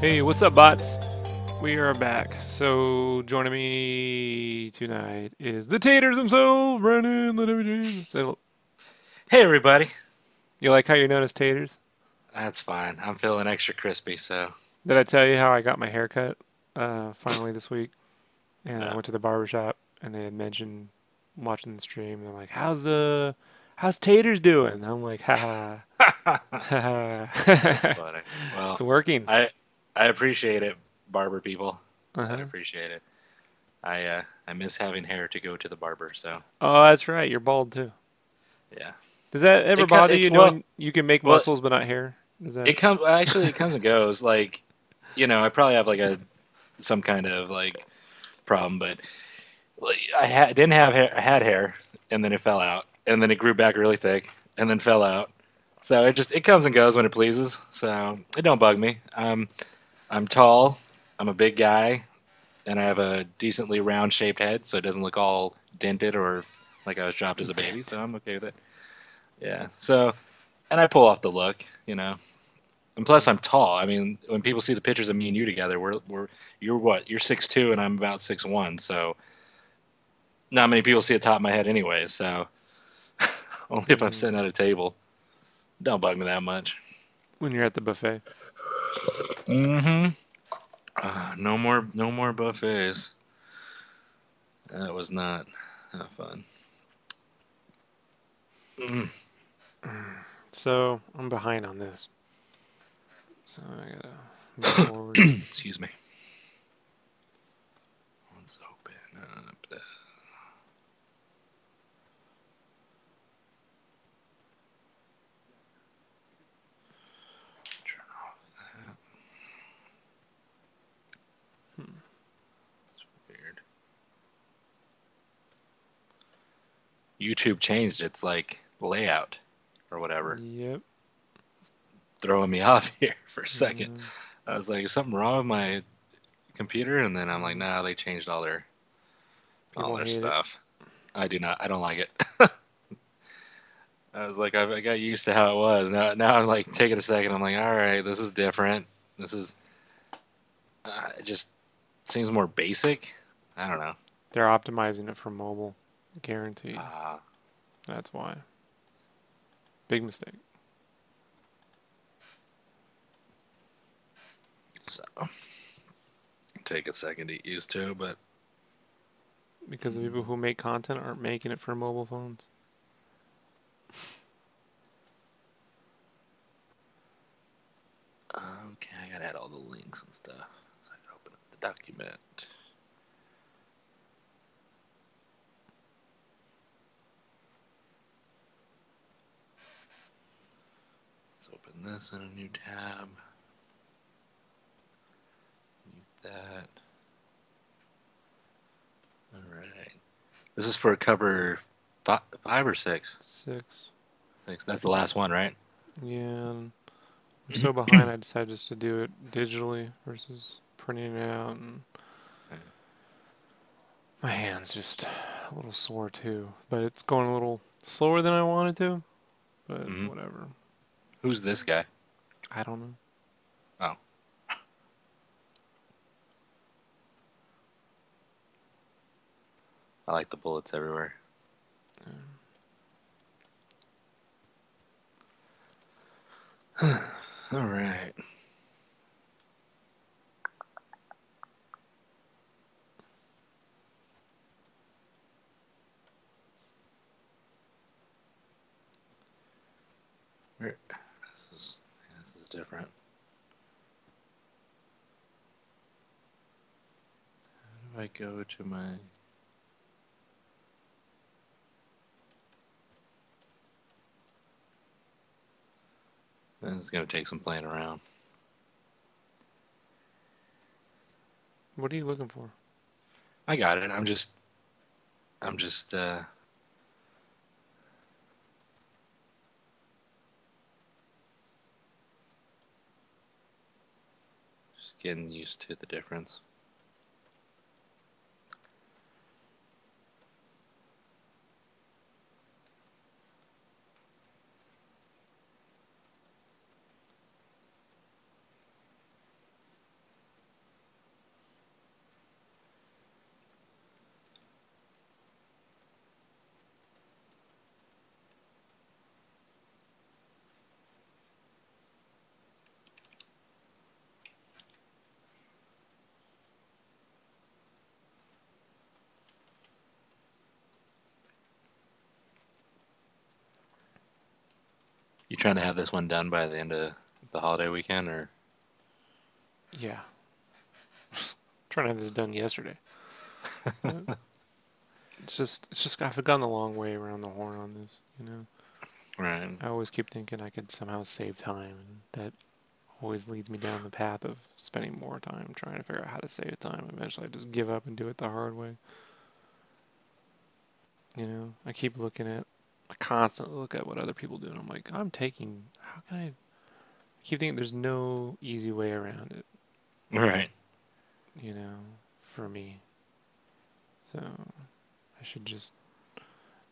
Hey, what's up, bots? We are back. So, joining me tonight is the Taters themselves, Brandon, Latour James. Hey everybody. You like how you're known as Taters? That's fine. I'm feeling extra crispy, so Did I tell you how I got my hair cut finally this week? And I no. went to the barber shop, and they had mentioned watching the stream. And they're like, how's Taters doing?" I'm like, "Ha ha, That's ha." funny. Well, It's working. I I appreciate it, barber people. I Uh-huh. appreciate it. I miss having hair to go to the barber, so Oh, that's right. You're bald too. yeah. Does that ever bother It you well knowing you can make well muscles but not hair? Is that? it comes and goes. Like, I probably have like a some kind of like problem, but like, didn't have hair. I had hair, and then it fell out, and then it grew back really thick, and then fell out. So it comes and goes when it pleases. So it don't bug me. I'm tall. I'm a big guy, and I have a decently round shaped head, so it doesn't look all dented or like I was dropped as a baby. So I'm okay with it. Yeah. So and I pull off the look, And plus, I'm tall. I mean, when people see the pictures of me and you together, you're what? You're 6'2", and I'm about 6'1". So not many people see the top of my head anyway. So only if I'm Mm, sitting at a table. Don't bug me that much. when you're at the buffet. Mm-hmm. No more buffets. That was not fun. Mm. So I'm behind on this. So I gotta move forward. Excuse me. Let's open up the. Turn off that. Hmm. It's weird. YouTube changed its like layout or whatever, Yep. throwing me off here for a second. Mm, I was like, is something wrong with my computer? And then I'm like, mm. nah, they changed all People their hate it. stuff. I do not. I don't like it. I was like, I got used to how it was. Now I'm like taking a second. I'm like, all right, this is different. This is it just seems more basic. I don't know. They're optimizing it for mobile. Guaranteed. Uh, That's why. Big mistake. so take a second to get used to, but Because the people who make content aren't making it for mobile phones. okay, I gotta add all the links and stuff so I can open up the document. Let's open this in a new tab. Mute that. All right. This is for cover five or six. 6. Six. That's the last one, right? Yeah. And I'm so behind I decided just to do it digitally versus printing it out. And my hand's just a little sore too. But it's going a little slower than I wanted to. But Mm-hmm. whatever. Who's this guy? I don't know. Oh, I like the bullets everywhere. All right. This is different. How do I go to my? This is gonna take some playing around. What are you looking for? I got it. I'm just just getting used to the difference. You trying to have this one done by the end of the holiday weekend, or? Yeah, trying to have this done yesterday. But it's just I've gone the long way around the horn on this. Right. I always keep thinking I could somehow save time, and that always leads me down the path of spending more time trying to figure out how to save time. Eventually, I just give up and do it the hard way. I keep I constantly look at what other people do, and I'm like, how can I keep thinking there's no easy way around it, Right. you know, for me. So I should just.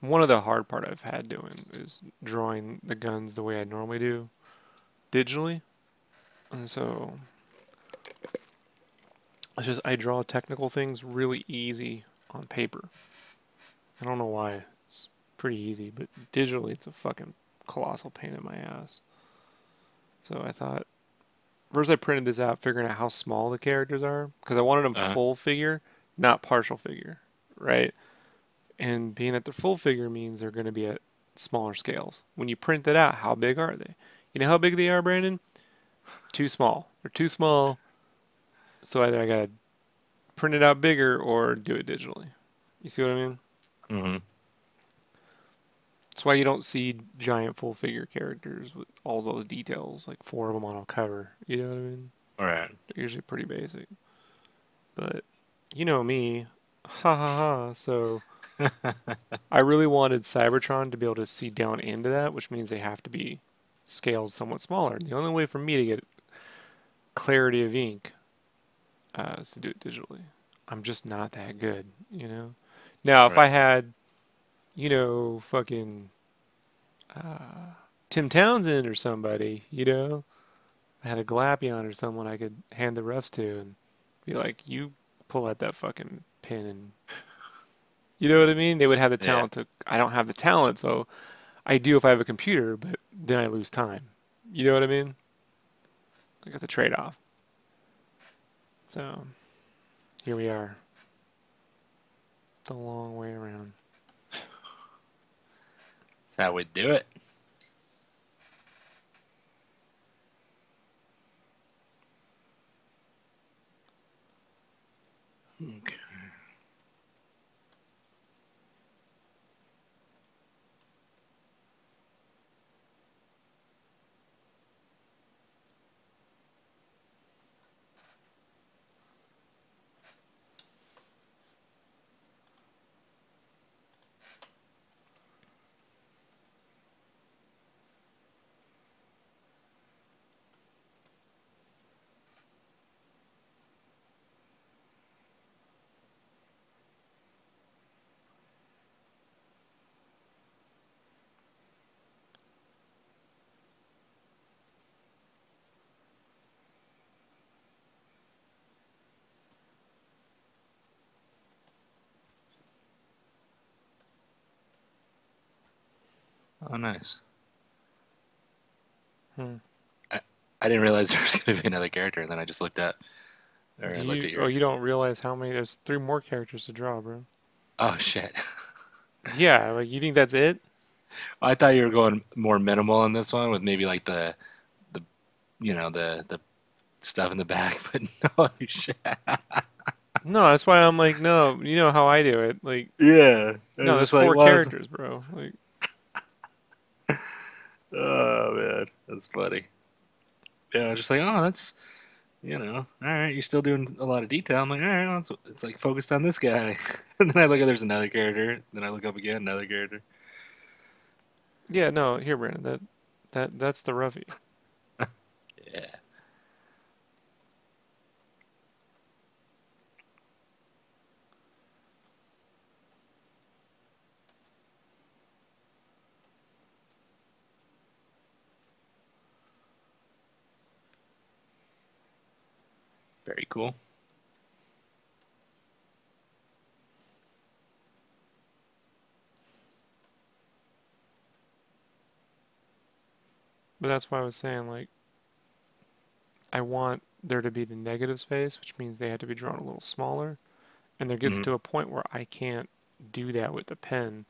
One of the hard part I've had doing is drawing the guns the way I normally do digitally. And so I draw technical things really easy on paper. I don't know why. It's pretty easy, but digitally it's a fucking colossal pain in my ass. So I thought first I printed this out figuring out how small the characters are because I wanted them Uh, full figure, not partial figure, right? And being that they're full figure means they're going to be at smaller scales. When you print that out, how big are they? You know how big they are, Brandon? Too small. They're too small, so either I got to print it out bigger or do it digitally. You see what I mean? mm-hmm. That's why you don't see giant full figure characters with all those details, like four of them on a cover. You know what I mean? All right. They're usually pretty basic. But you know me, ha ha ha. So I really wanted Cybertron to be able to see down into that, which means they have to be scaled somewhat smaller. The only way for me to get clarity of ink is to do it digitally. I'm just not that good. Now, if I Right. had, fucking Tim Townsend or somebody, I had a Glapion or someone I could hand the refs to and be like, you pull out that fucking pin and you know what I mean? They would have the Yeah. talent to. I don't have the talent, so I do if I have a computer, but then I lose time. You know what I mean? I got the trade off. So here we are, the long way around. That's how we do it. Okay. Oh, nice. Hmm. I, I didn't realize there was going to be another character, and then I just looked up, or Do I looked you? at Oh, your. you don't realize how many? There's three more characters to draw, bro. Oh shit! Yeah, like you think that's it? I thought you were going more minimal on this one with maybe like the the stuff in the back, but no shit. No, that's why I'm like, no. You know how I do it? Like, Yeah, I no, was there's just like, four what? characters, bro. Like, Oh man, that's funny. Yeah, I was just like, oh, that's all right. You're still doing a lot of detail. I'm like, all right, well, it's like focused on this guy, and then I look at there's another character. Then I look up again, another character. yeah, no, here, Brandon. That's the roughie. Yeah, very cool. But that's why I was saying, like, I want there to be the negative space, which means they have to be drawn a little smaller. And there gets Hmm. to a point where I can't do that with the pen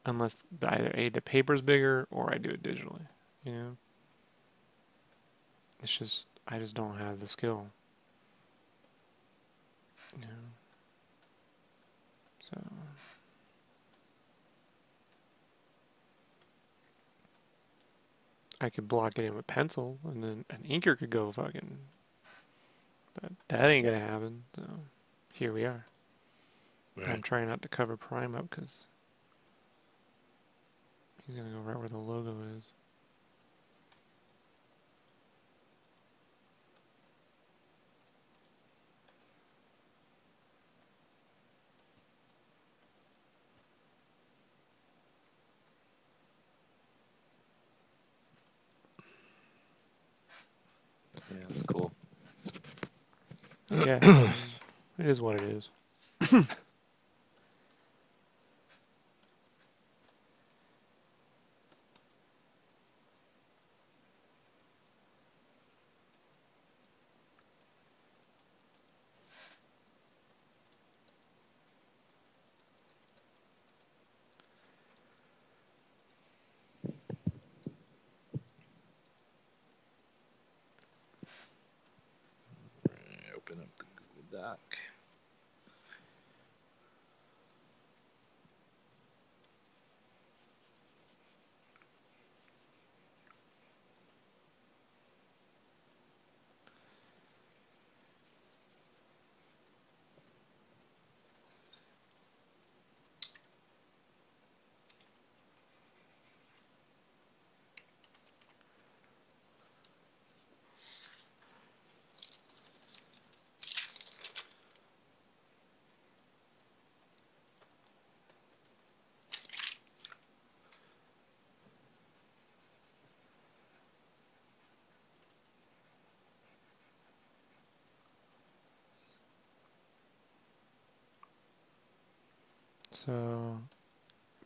unless either A, the paper's bigger or I do it digitally. You know, it's just I just don't have the skill. You know, so I could block it in with pencil, and then an inker could go fucking. But that ain't gonna happen. So here we are. And I'm Right. trying not to cover Prime up because he's gonna go right where the logo is. Yeah, that's cool. I guess. I mean, it is what it is. Open up the Google Doc. So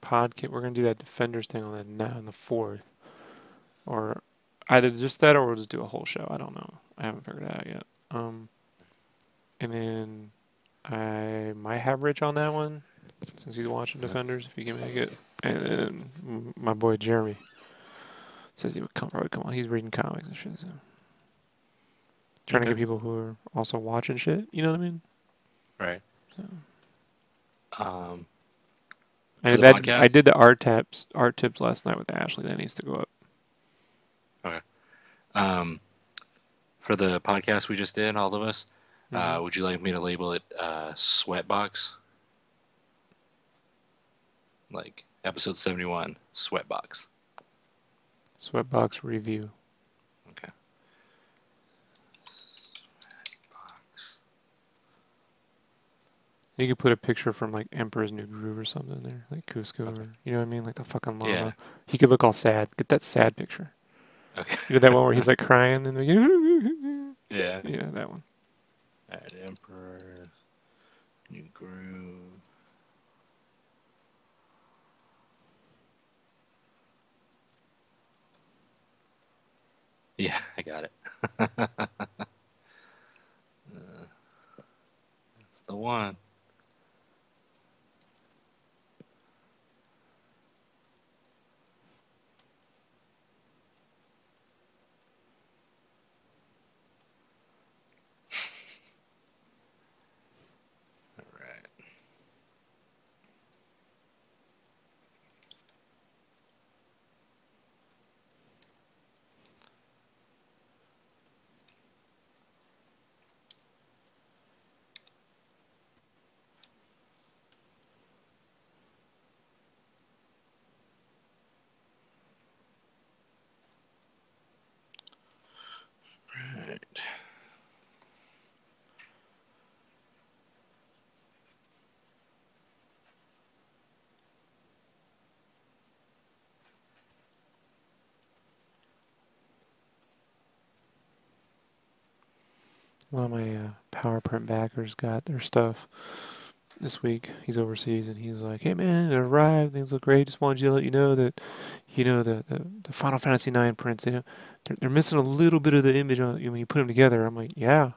podcast, we're gonna do that Defenders thing on the 4th, or either just that or we'll just do a whole show. I don't know. I haven't figured it out yet. And then I might have Rich on that one since he's watching Defenders if he can make it. And then my boy Jeremy says he would probably come on. He's reading comics and shit. So trying to Okay. get people who are also watching shit. You know what I mean? Right. So Um, I for the that I did podcast. the art tips last night with Ashley. That needs to go up. Okay. Um, for the podcast we just did, all of us. Hmm. Would you like me to label it Sweatbox? Like episode 71, Sweatbox. Sweatbox review. Okay. Box. You could put a picture from like Emperor's New Groove or something there, like Cusco, Okay. or you know what I mean, like the fucking Yeah. llama. He could look all sad. Get that sad picture. Okay. You know that one where he's like crying and like, Yeah. yeah, that one. Add Emperor, New Groove. Yeah, I got it. That's the one. All right. Right. One of my power print backers got their stuff this week. He's overseas and he's like, "Hey man, it arrived. Things look great. Just wanted you to let you know that, the Final Fantasy IX prints. They're missing a little bit of the image on when you put them together." I'm like, "Yeah."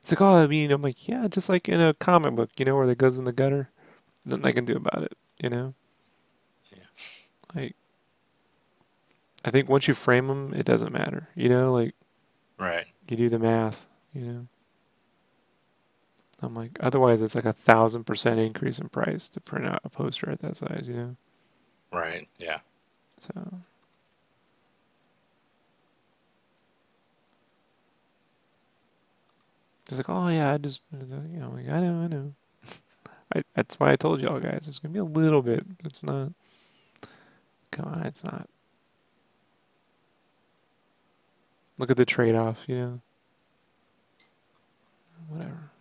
It's like, "Oh, I mean," I'm like, "Yeah, just like in a comic book, where that goes in the gutter." Nothing I can do about it, you know? Yeah. Like, I think once you frame them, it doesn't matter, you know? Like, Right. you do the math, you know? I'm like, otherwise it's like 1,000% increase in price to print out a poster at that size, you know? Right. Yeah. So, it's like, oh yeah, I just, you know, like, I know. That's why I told y'all guys, it's gonna be a little bit, but it's not. Come on, it's not. Look at the trade-off, you know? Whatever.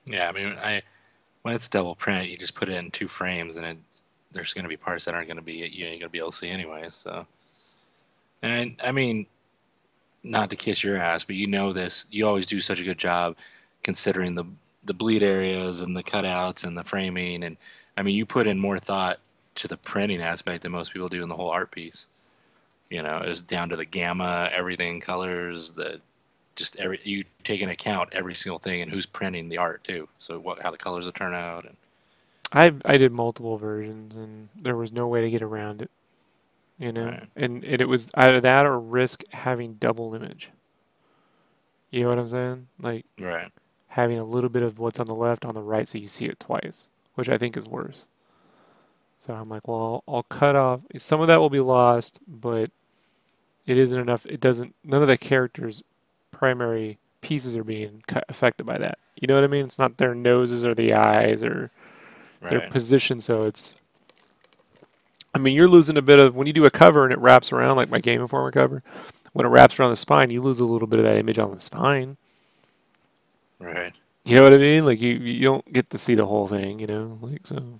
Yeah. I mean, I when it's double print, you just put it in two frames, and there's going to be parts that aren't going to be you ain't going to be able to see anyway. So, and I mean, not to kiss your ass, but you know this. You always do such a good job considering the bleed areas and the cutouts and the framing, and I mean, you put in more thought to the printing aspect than most people do in the whole art piece. You know, it's down to the gamma, everything, colors, the just every you take into account every single thing and who's printing the art too. So how the colors will turn out and I did multiple versions, and there was no way to get around it, you know? right, And it was either that or risk having double image. You know what I'm saying? Like, right, having a little bit of what's on the left on the right so you see it twice, which I think is worse. So I'm like, well, I'll cut off. Some of that will be lost, but it isn't enough. It doesn't, none of the characters' primary pieces are being affected by that. You know what I mean? It's not their noses or the eyes or their right, position. So it's, I mean, you're losing a bit of, when you do a cover and it wraps around, like my Game Informer cover, when it wraps around the spine, you lose a little bit of that image on the spine. right. You know what I mean? Like you don't get to see the whole thing, you know? Like, so.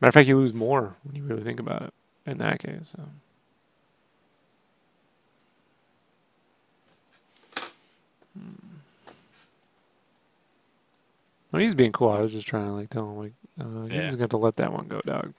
Matter of fact, you lose more when you really think about it in that case. So. Well, he's being cool. I was just trying to like tell him like you're Yeah. just gonna have to let that one go, dog.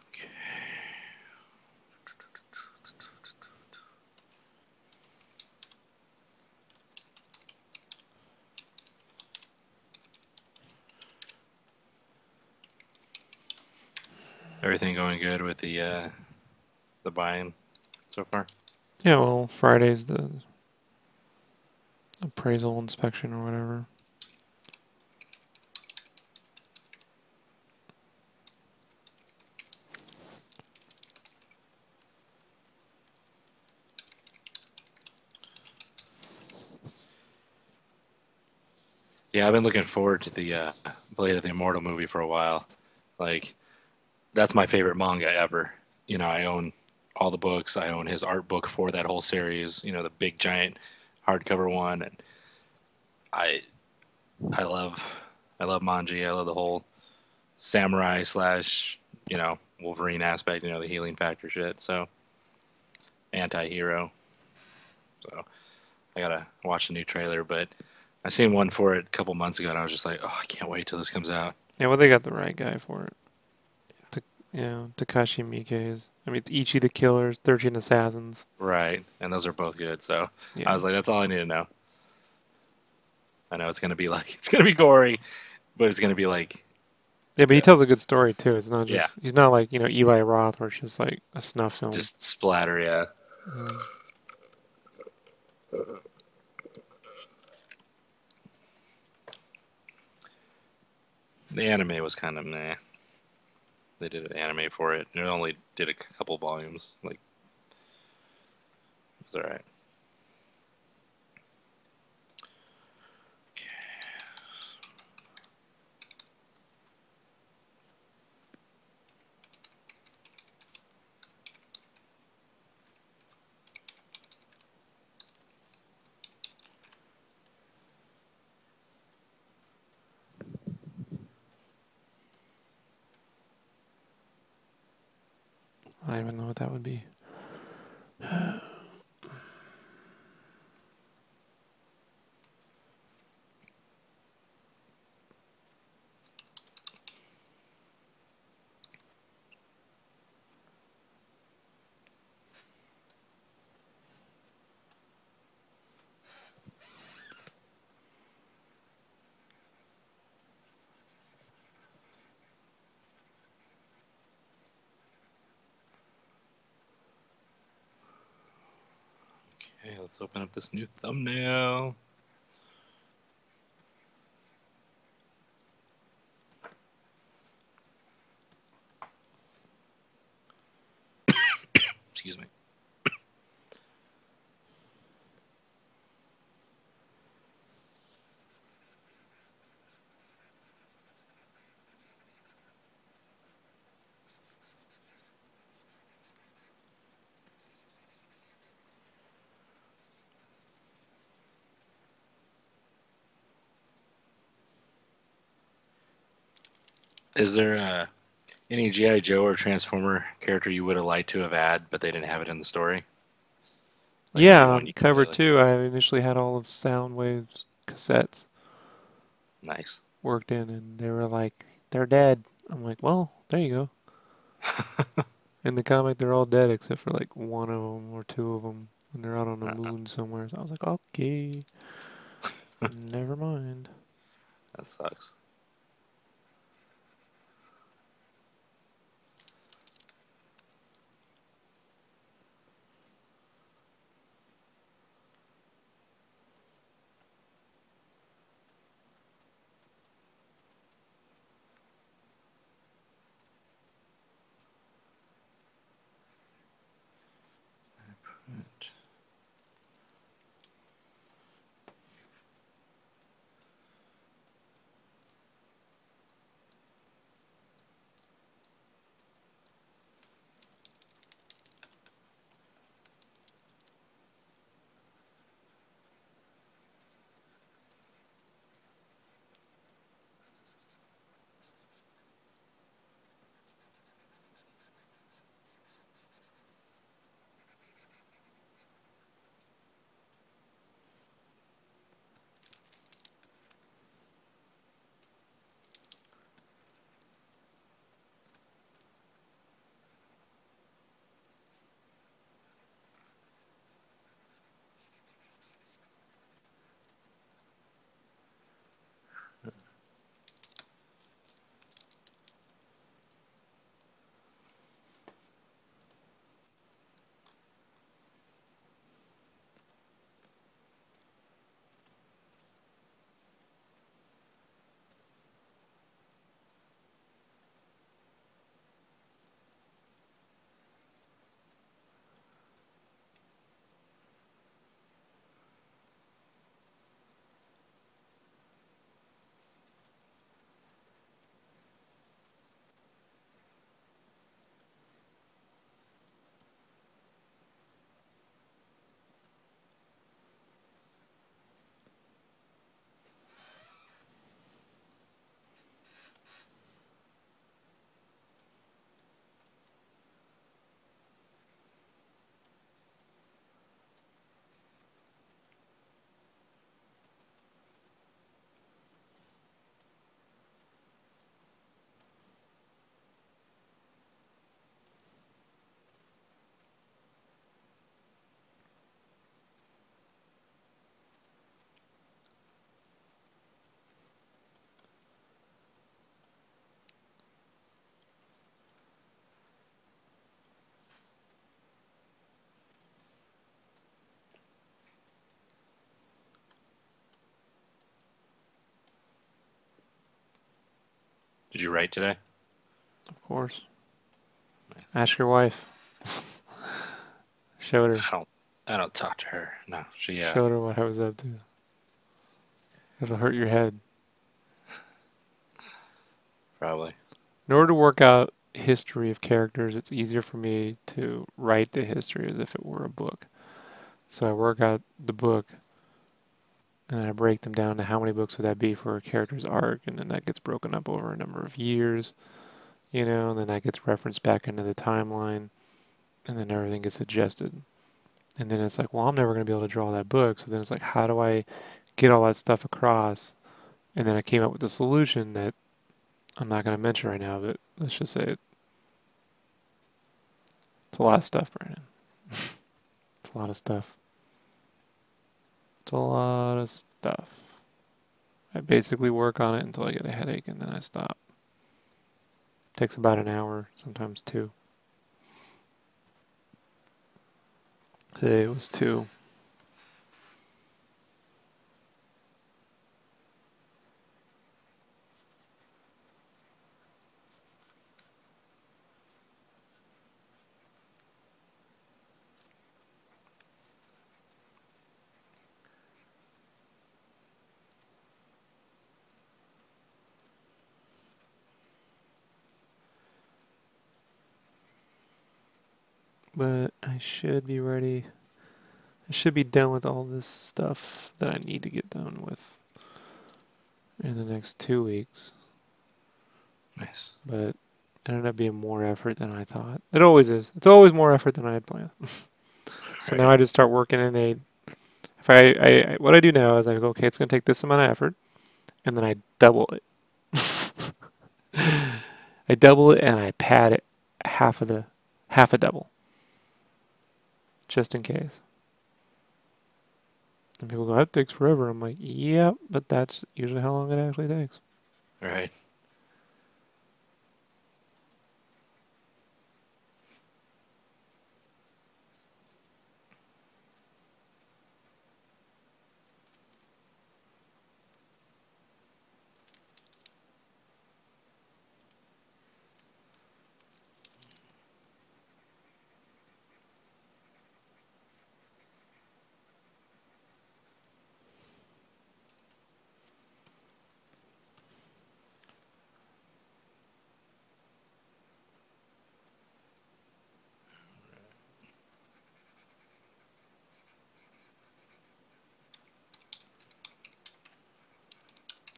Okay. Everything going good with the buying so far? Yeah, well, Friday's the appraisal inspection or whatever. Yeah, I've been looking forward to the Blade of the Immortal movie for a while. Like that's my favorite manga ever. You know, I own all the books. I own his art book for that whole series. You know, the big giant hardcover one, and I I love I love Manji. I love the whole samurai slash Wolverine aspect. You know, the healing factor shit. So anti-hero. So I gotta watch the new trailer, but I seen one for it a couple months ago, and I was just like, oh, I can't wait till this comes out. Yeah, well, they got the right guy for it. Takashi Miike's. I mean, it's Ichi the Killer's 13 Assassins. Right, and those are both good. So I Yeah. was like, that's all I need to know. I know it's gonna be like it's gonna be gory, but it's gonna be like, Yeah, but he uh, tells a good story too. It's not yeah, just he's not like Eli Roth where it's just like a snuff film. just splatter. Yeah, Mm. the anime was kind of meh. They did an anime for it, and it only did a couple volumes. Like, it was all right. I don't even know what that would be. Okay, let's open up this new thumbnail. Excuse me. Is there any G.I. Joe or Transformer character you would have liked to have had, but they didn't have it in the story? Like maybe Yeah, one on you cover really two, I initially had all of Soundwave's cassettes nice. worked in, and they were like, they're dead. I'm like, well, there you go. In the comic, they're all dead except for like one of them or two of them, and they're out on the Uh, moon somewhere. So I was like, okay, never mind. that sucks. Did you write today? Of course. Nice. Ask your wife. Showed her. I don't. I don't talk to her. No, she. Showed her what I was up to. It'll hurt your head. Probably. In order to work out history of characters, it's easier for me to write the history as if it were a book. So I work out the book and I break them down to how many books would that be for a character's arc, and then that gets broken up over a number of years, and then that gets referenced back into the timeline. and then everything gets adjusted. And then it's like, well, I'm never going to be able to draw that book. So then it's like, how do I get all that stuff across? And then I came up with a solution that I'm not going to mention right now, but let's just say it's a lot of stuff, Brandon. It's a lot of stuff. It's a lot of stuff. I basically work on it until I get a headache and then I stop. Takes about an hour, sometimes two. Today it was two. But I should be ready. I should be done with all this stuff that I need to get done with in the next 2 weeks. Nice. But it ended up being more effort than I thought. It always is. It's always more effort than I had planned. So Right. now I just start working in a. If what I do now is I go, okay, it's going to take this amount of effort, and then I double it. I double it and I pad it half a double, just in case. And people go, that takes forever. I'm like, yeah, but that's usually how long it actually takes. Right.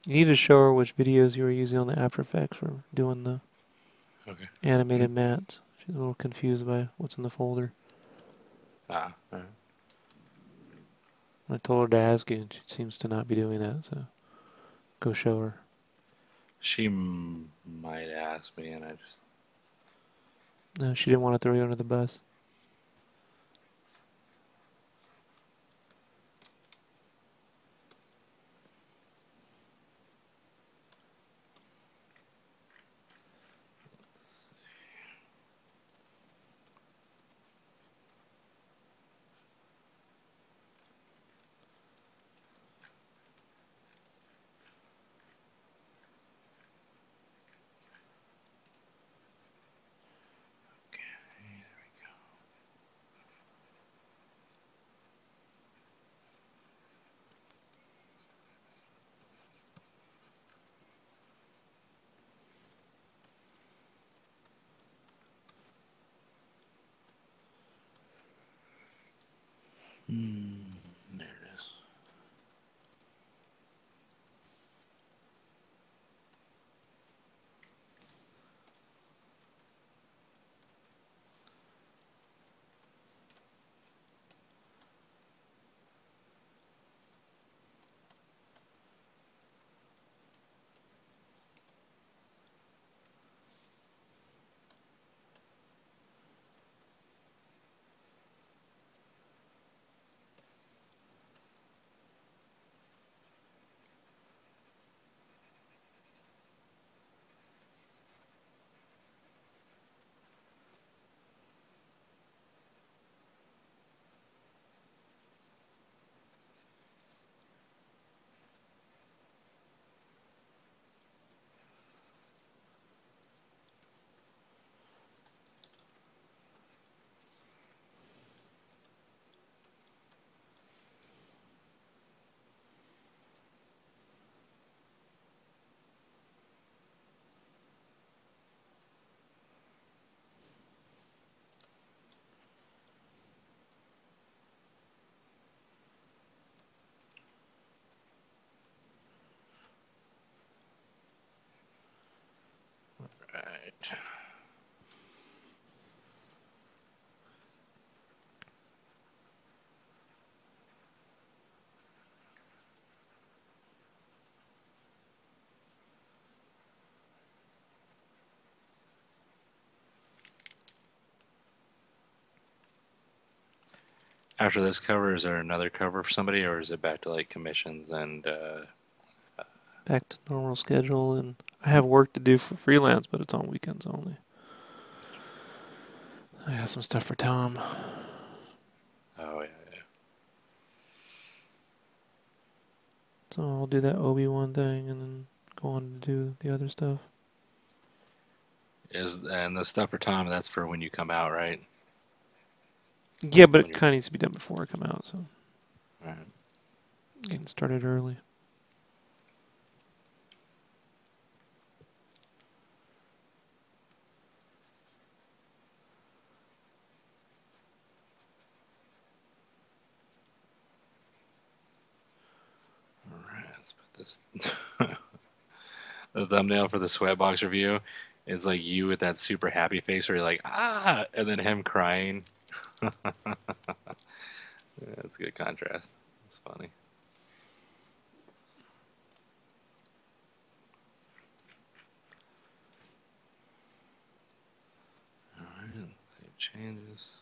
You need to show her which videos you were using on the After Effects for doing the Okay. animated mats. She's a little confused by what's in the folder. Ah. All right. I told her to ask you, and she seems to not be doing that, so go show her. She might ask me, and I just. No, she didn't want to throw you under the bus. There it is. Right. After this cover, is there another cover for somebody, or is it back to like commissions and? Back to normal schedule, and I have work to do for freelance, but it's on weekends only. I got some stuff for Tom. Oh yeah, yeah. So I'll do that Obi-Wan thing and then go on to do the other stuff. And the stuff for Tom, that's for when you come out, right? Yeah, but When it you're kind of needs to be done before I come out, so right. getting started early. All right, let's put this. The thumbnail for the Sweatbox review is like you with that super happy face where you're like, ah, and then him crying. Yeah, that's a good contrast. It's funny. All right, save changes.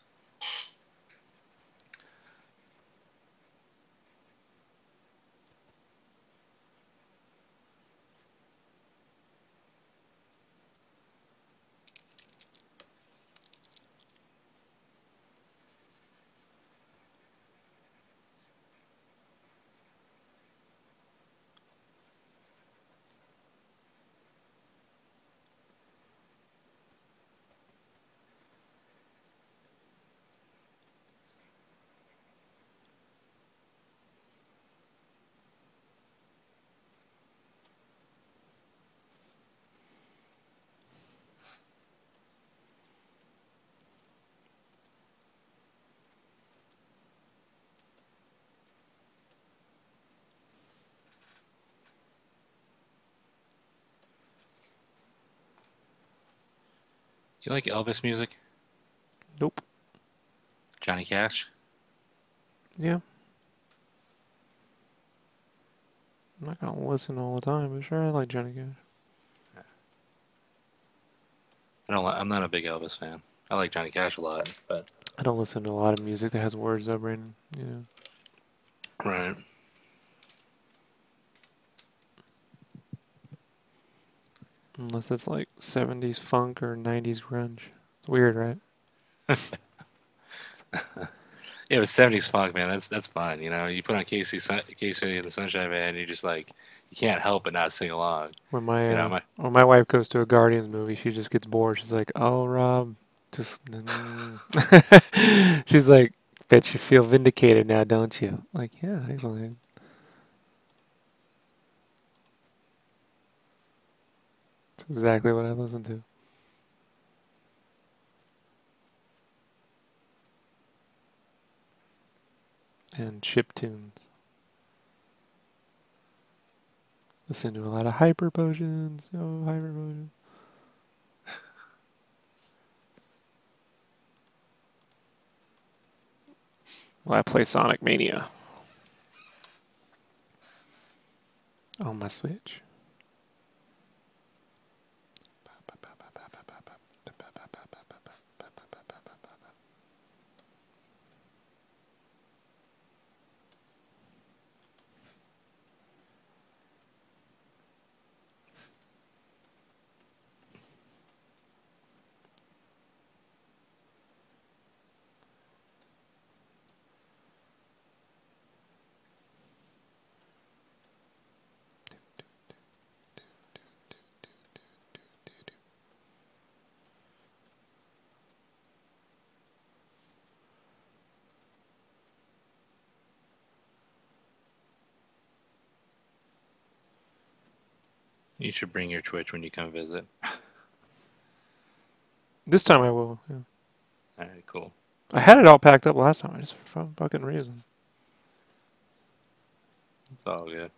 You like Elvis music? Nope. Johnny Cash? Yeah. I'm not gonna listen all the time, but sure, I like Johnny Cash. I don't. I'm not a big Elvis fan. I like Johnny Cash a lot, but I don't listen to a lot of music that has words though, Brandon. You know, right. unless it's like 70s funk or 90s grunge. It's weird, right? Yeah, but '70s funk, man, that's fun. You know, you put on Casey and the Sunshine Band, and you just like you can't help but not sing along. When You know, my when my wife goes to a Guardians movie, she just gets bored. She's like, "Oh, Rob, just." She's like, "Bet you feel vindicated now, don't you?" Like, yeah, actually, that's exactly what I listen to. And chip tunes. Listen to a lot of hyper potions. Oh, hyper potions. Well, I play Sonic Mania on my Switch. you should bring your Twitch when you come visit. This time I will. Yeah. All right, cool. I had it all packed up last time. I just for some fucking reason. It's all good.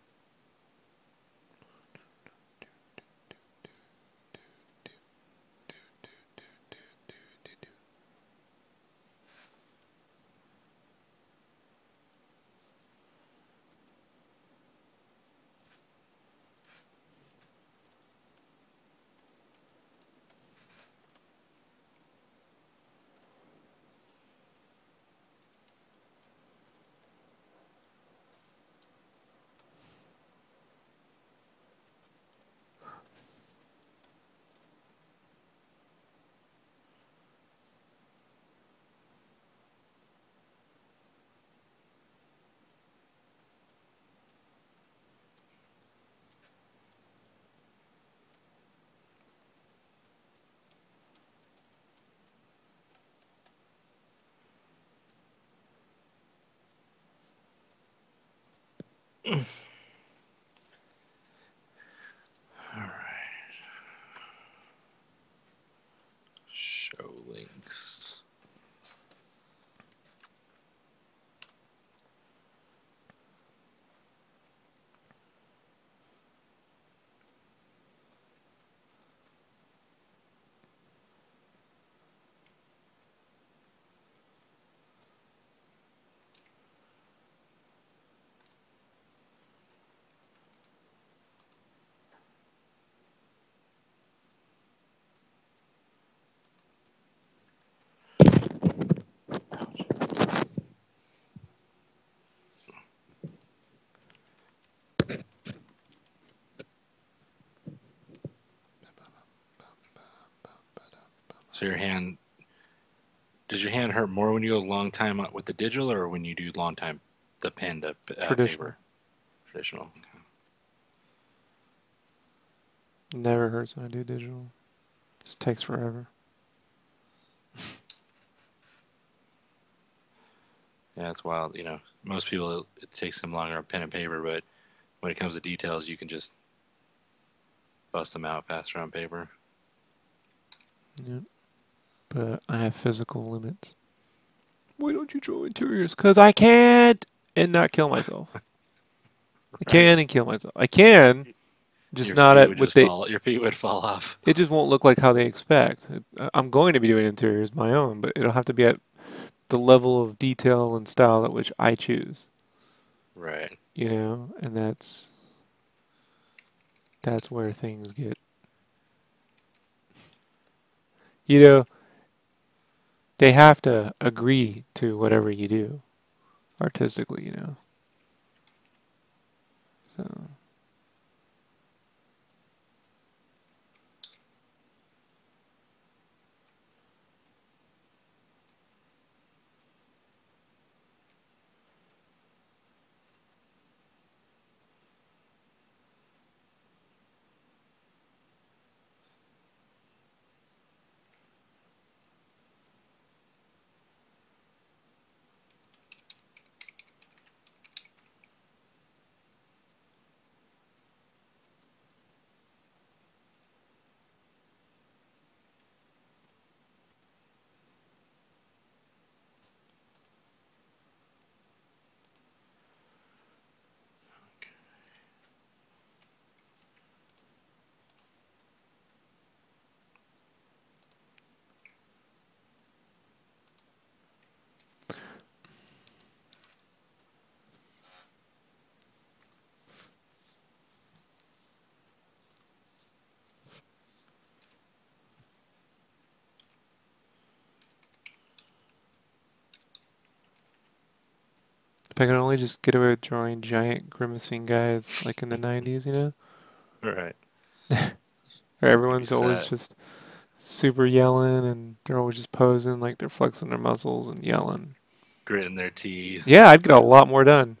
All right. Show links. So your hand, does your hand hurt more when you go long time with the digital or when you do long time the pen to paper? Traditional. Traditional. Okay. Never hurts when I do digital. Just takes forever. Yeah, it's wild. Most people it takes them longer on pen and paper, but when it comes to details, you can just bust them out faster on paper. Yep. But I have physical limits. Why don't you draw interiors? Because I can't and not kill myself. I can Right. and kill myself. I can, just Your not feet at would what just they. fall. Your feet would fall off. It just won't look like how they expect. I'm going to be doing interiors my own, but it'll have to be at the level of detail and style at which I choose. Right. And that's where things get. You know, they have to agree to whatever you do artistically. So if I could only just get away with drawing giant grimacing guys like in the 90s. Right. Where You'd be everyone's always set. just super yelling and they're always just posing like they're flexing their muscles and yelling. Gritting their teeth. Yeah, I'd get a lot more done,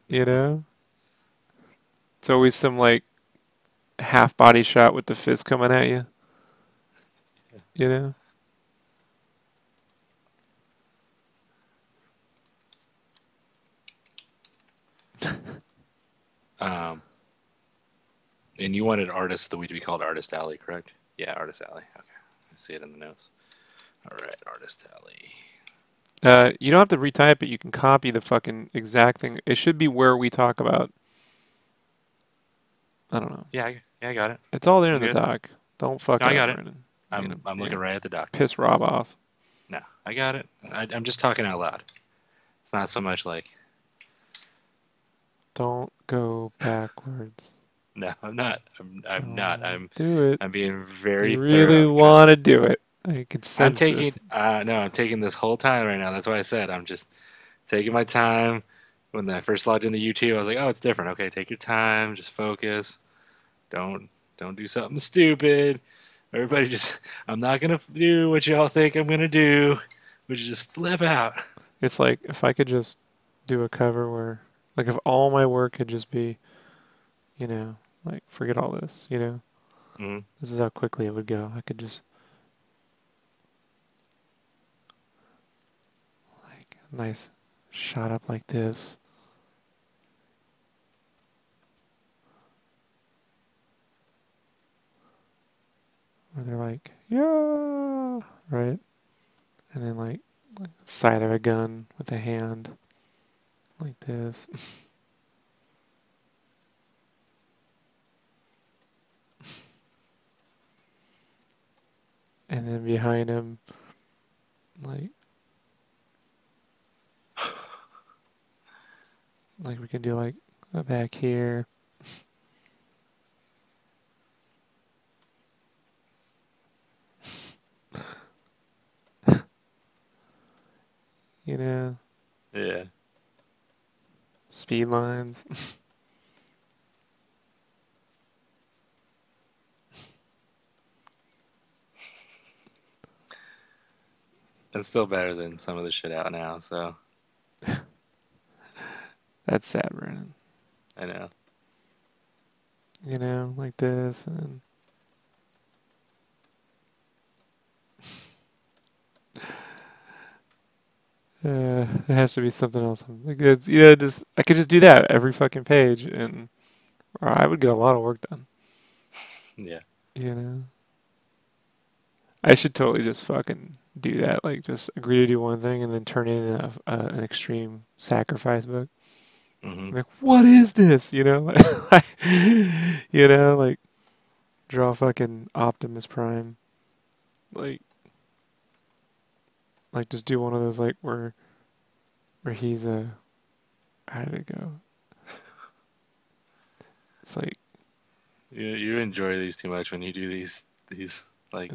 you know? It's always some like half body shot with the fist coming at you know? Um, and you wanted Artist of the Week to be called Artist Alley, correct? Yeah, Artist Alley. Okay. I see it in the notes. All right, Artist Alley. You don't have to retype it. You can copy the fucking exact thing. It should be where we talk about. I don't know. Yeah, I got it. It's all there I'm in the good. doc. Don't fuck No, it I up, got it. Brandon. I'm looking right at the doc. Piss Rob off. No, I got it. I'm just talking out loud. It's not so much like, Don't go backwards. no, I'm not. I'm not. Don't do it. I'm being very You really thorough. want Trust to me. do it. I can I'm sense taking. this. No, I'm taking this whole time right now. That's why I said I'm just taking my time. When I first logged into YouTube, I was like, "Oh, it's different. Okay, take your time. Just focus. Don't don't do something stupid. Everybody just. I'm not gonna do what y'all think I'm gonna do, which is just flip out." It's like if I could just do a cover where, like, if all my work could just be, like, forget all this. Mhm. This is how quickly it would go. I could just, like, nice shot up like this. like, yeah, right? And then like side of a gun with a hand like this. And then behind him, like we can do like a back here. You know, Yeah. speed lines. It's still better than some of the shit out now, so That's sad, Brandon. I know. You know, like this, and there has to be something else. Like it's, just I could just do that every fucking page, and or I would get a lot of work done. Yeah. You know, I should totally just fucking do that. Like, just agree to do one thing and then turn it into an extreme sacrifice book. Hmm. Like, what is this? You know, like draw fucking Optimus Prime. Like, just do one of those like where he's a how did it go? It's like You enjoy these too much when you do these like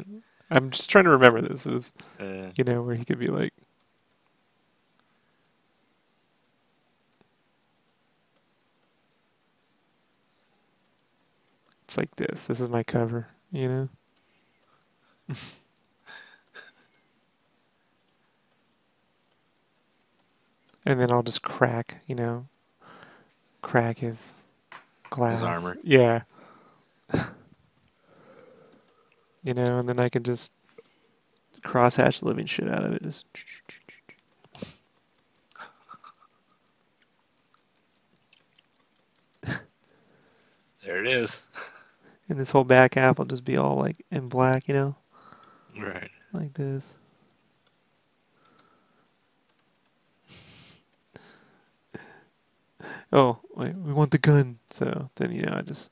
I'm just trying to remember this. It was uh, where he could be like it's like this. This is my cover. You know, and then I'll just crack. Crack his his glass. armor. Yeah, and then I can just crosshatch the living shit out of it. Just There it is. and this whole back half will just be all like in black. Right. Like this. Oh, wait, we want the gun. So then I just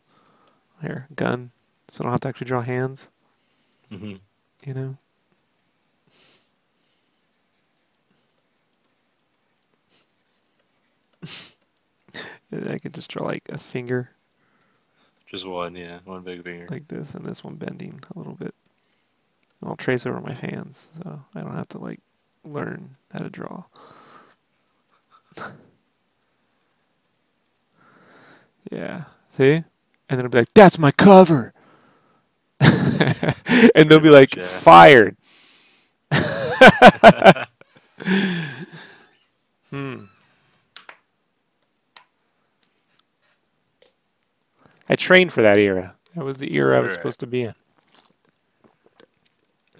here gun, so I don't have to actually draw hands. Hmm. You know. And I could just draw like a finger Just one, yeah, one big finger. like this, and this one bending a little bit. And I'll trace over my hands, so I don't have to like learn how to draw. Yeah. See? And then it'll be like, that's my cover. And they'll Pretty be much, like, yeah. fired. Hmm. I trained for that era. That was the era I was Right. supposed to be in.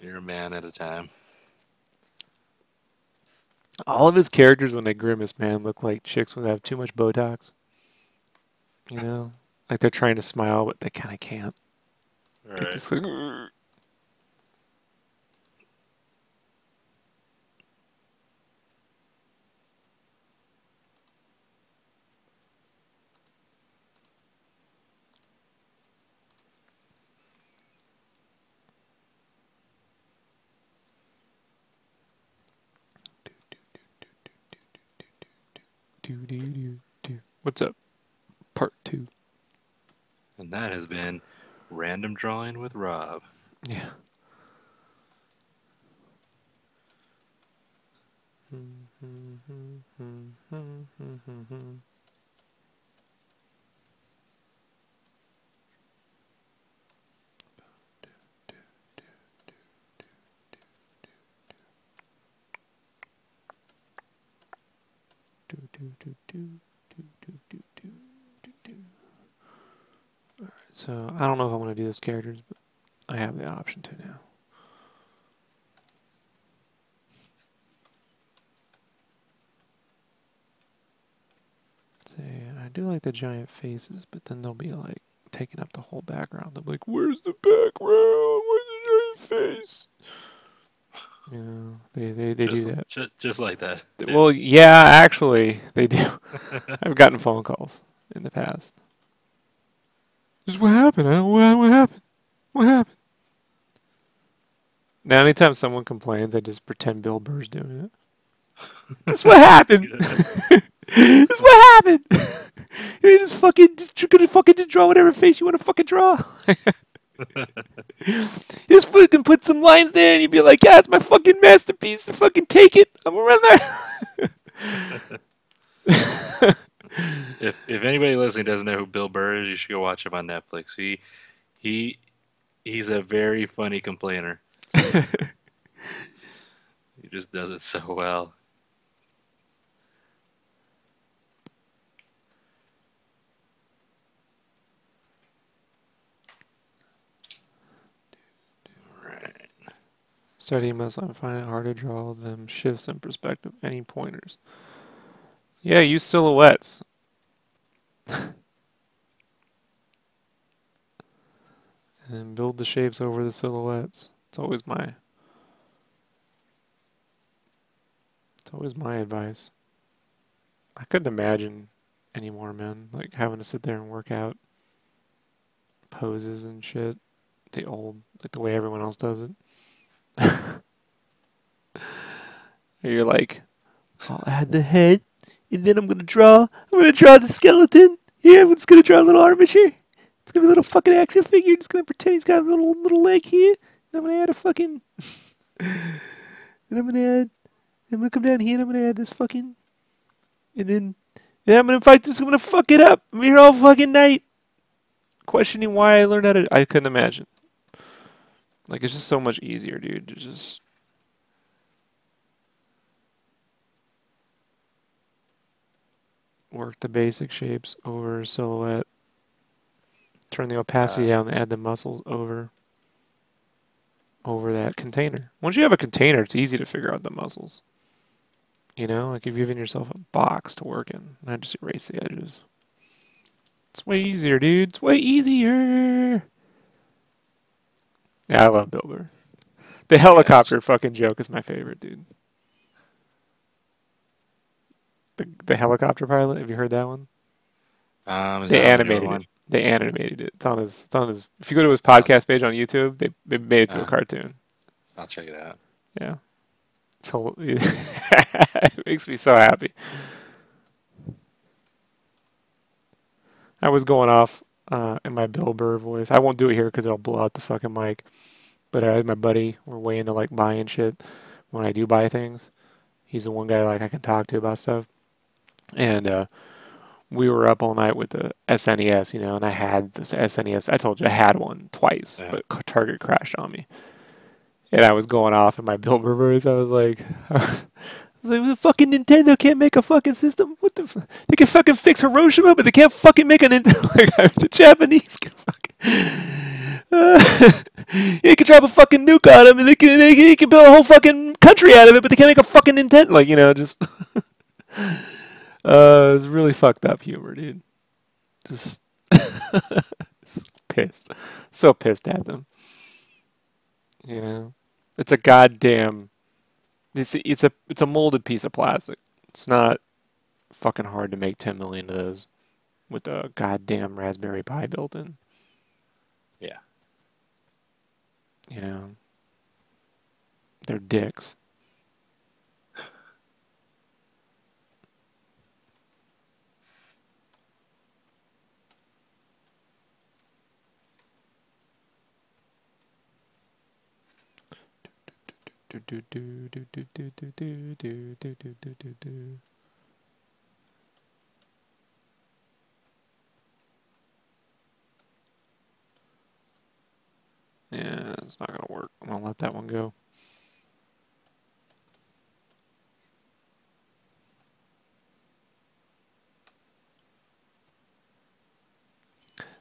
You're a man at a time. All of his characters, when they grimace, man, look like chicks when they have too much Botox. You know? Like they're trying to smile, but they kind of can't. They Right. just like, do, do, do, do. What's up? Part two. And that has been Random Drawing with Rob. Yeah. Do, do, do, do, do, do, do, do, do, do. Alright, so I don't know if I want to do those characters, but I have the option to now. Say, I do like the giant faces, but then they'll be like taking up the whole background. They'll be like, where's the background? Where's the giant my face. You know, they do that. Just like that. Too. Well, yeah, actually, they do. I've gotten phone calls in the past. This is what happened. I don't know what happened. What happened? Now, anytime someone complains, I just pretend Bill Burr's doing it. This is what happened. This is what happened. You just fucking just draw whatever face you want to fucking draw. You just fucking put some lines there, and you'd be like, "Yeah, it's my fucking masterpiece. So fucking take it. I'm gonna run that." If anybody listening doesn't know who Bill Burr is, you should go watch him on Netflix. He's a very funny complainer. He just does it so well. Right. Study must I find it hard to draw them shifts in perspective. Any pointers? Yeah, use silhouettes. And build the shapes over the silhouettes. It's always my advice. I couldn't imagine anymore, man. Like having to sit there and work out poses and shit. Like the way everyone else does it. You're like, I'll add the head, and then I'm gonna draw the skeleton. Yeah, I'm just gonna draw a little armature. It's gonna be a little fucking action figure. Just gonna pretend he's got a little leg here. And I'm gonna add a fucking. And I'm gonna come down here and I'm gonna add this fucking. And then. Yeah, I'm gonna fuck it up. I'm here all fucking night. Questioning why I learned how to. I couldn't imagine. Like, it's just so much easier, dude. To just. Work the basic shapes over silhouette. Turn the opacity down and add the muscles over that container. Once you have a container, it's easy to figure out the muscles. You know, like if you've given yourself a box to work in, and I just erase the edges. It's way easier, dude. It's way easier. Yeah, I love Bill Burr. The helicopter fucking joke is my favorite, dude. The helicopter pilot. Have you heard that one? Is They that on the newer animated one? it. They animated it. It's on his. If you go to his podcast page on YouTube, they made it to a cartoon. I'll check it out. Yeah. It makes me so happy. I was going off in my Bill Burr voice. I won't do it here because it'll blow out the fucking mic. But I had my buddy. We're way into like buying shit. When I do buy things, he's the one guy like I can talk to about stuff. And we were up all night with the SNES, you know, and I had this SNES. I told you I had one twice, but Target crashed on me. And I was going off in my Bill Burr voice. I was like, the fucking Nintendo can't make a fucking system. What the? They can fucking fix Hiroshima, but they can't fucking make a Nintendo. Like the Japanese can fucking. You can drop a fucking nuke on them, and they can build a whole fucking country out of it, but they can't make a fucking Nintendo. Like, you know, just. It's really fucked up humor, dude. Just pissed. So pissed at them. You know, it's a goddamn. It's a molded piece of plastic. It's not fucking hard to make 10 million of those with a goddamn Raspberry Pi built in. Yeah. You know, they're dicks. Yeah, it's not gonna work. I'm gonna let that one go.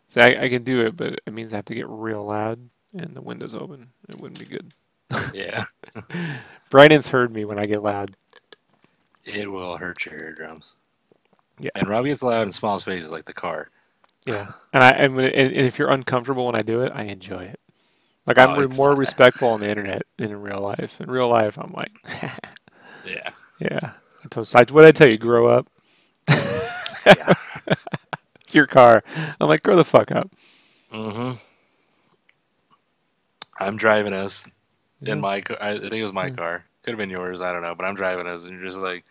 See, I can do it, but it means I have to get real loud and the window's open. It wouldn't be good. Yeah. Brydon's heard me when I get loud. It will hurt your eardrums. Yeah. And Rob gets loud in small spaces like the car. Yeah. And if you're uncomfortable when I do it, I enjoy it. Like I'm Oh, it's more respectful on the internet than in real life. In real life, I'm like, yeah, yeah. What I tell you, grow up. yeah. It's your car. I'm like, grow the fuck up. hmm I'm driving us in Yeah. my car. I think it was my Yeah. car. Could have been yours. I don't know. But I'm driving us, and you're just like,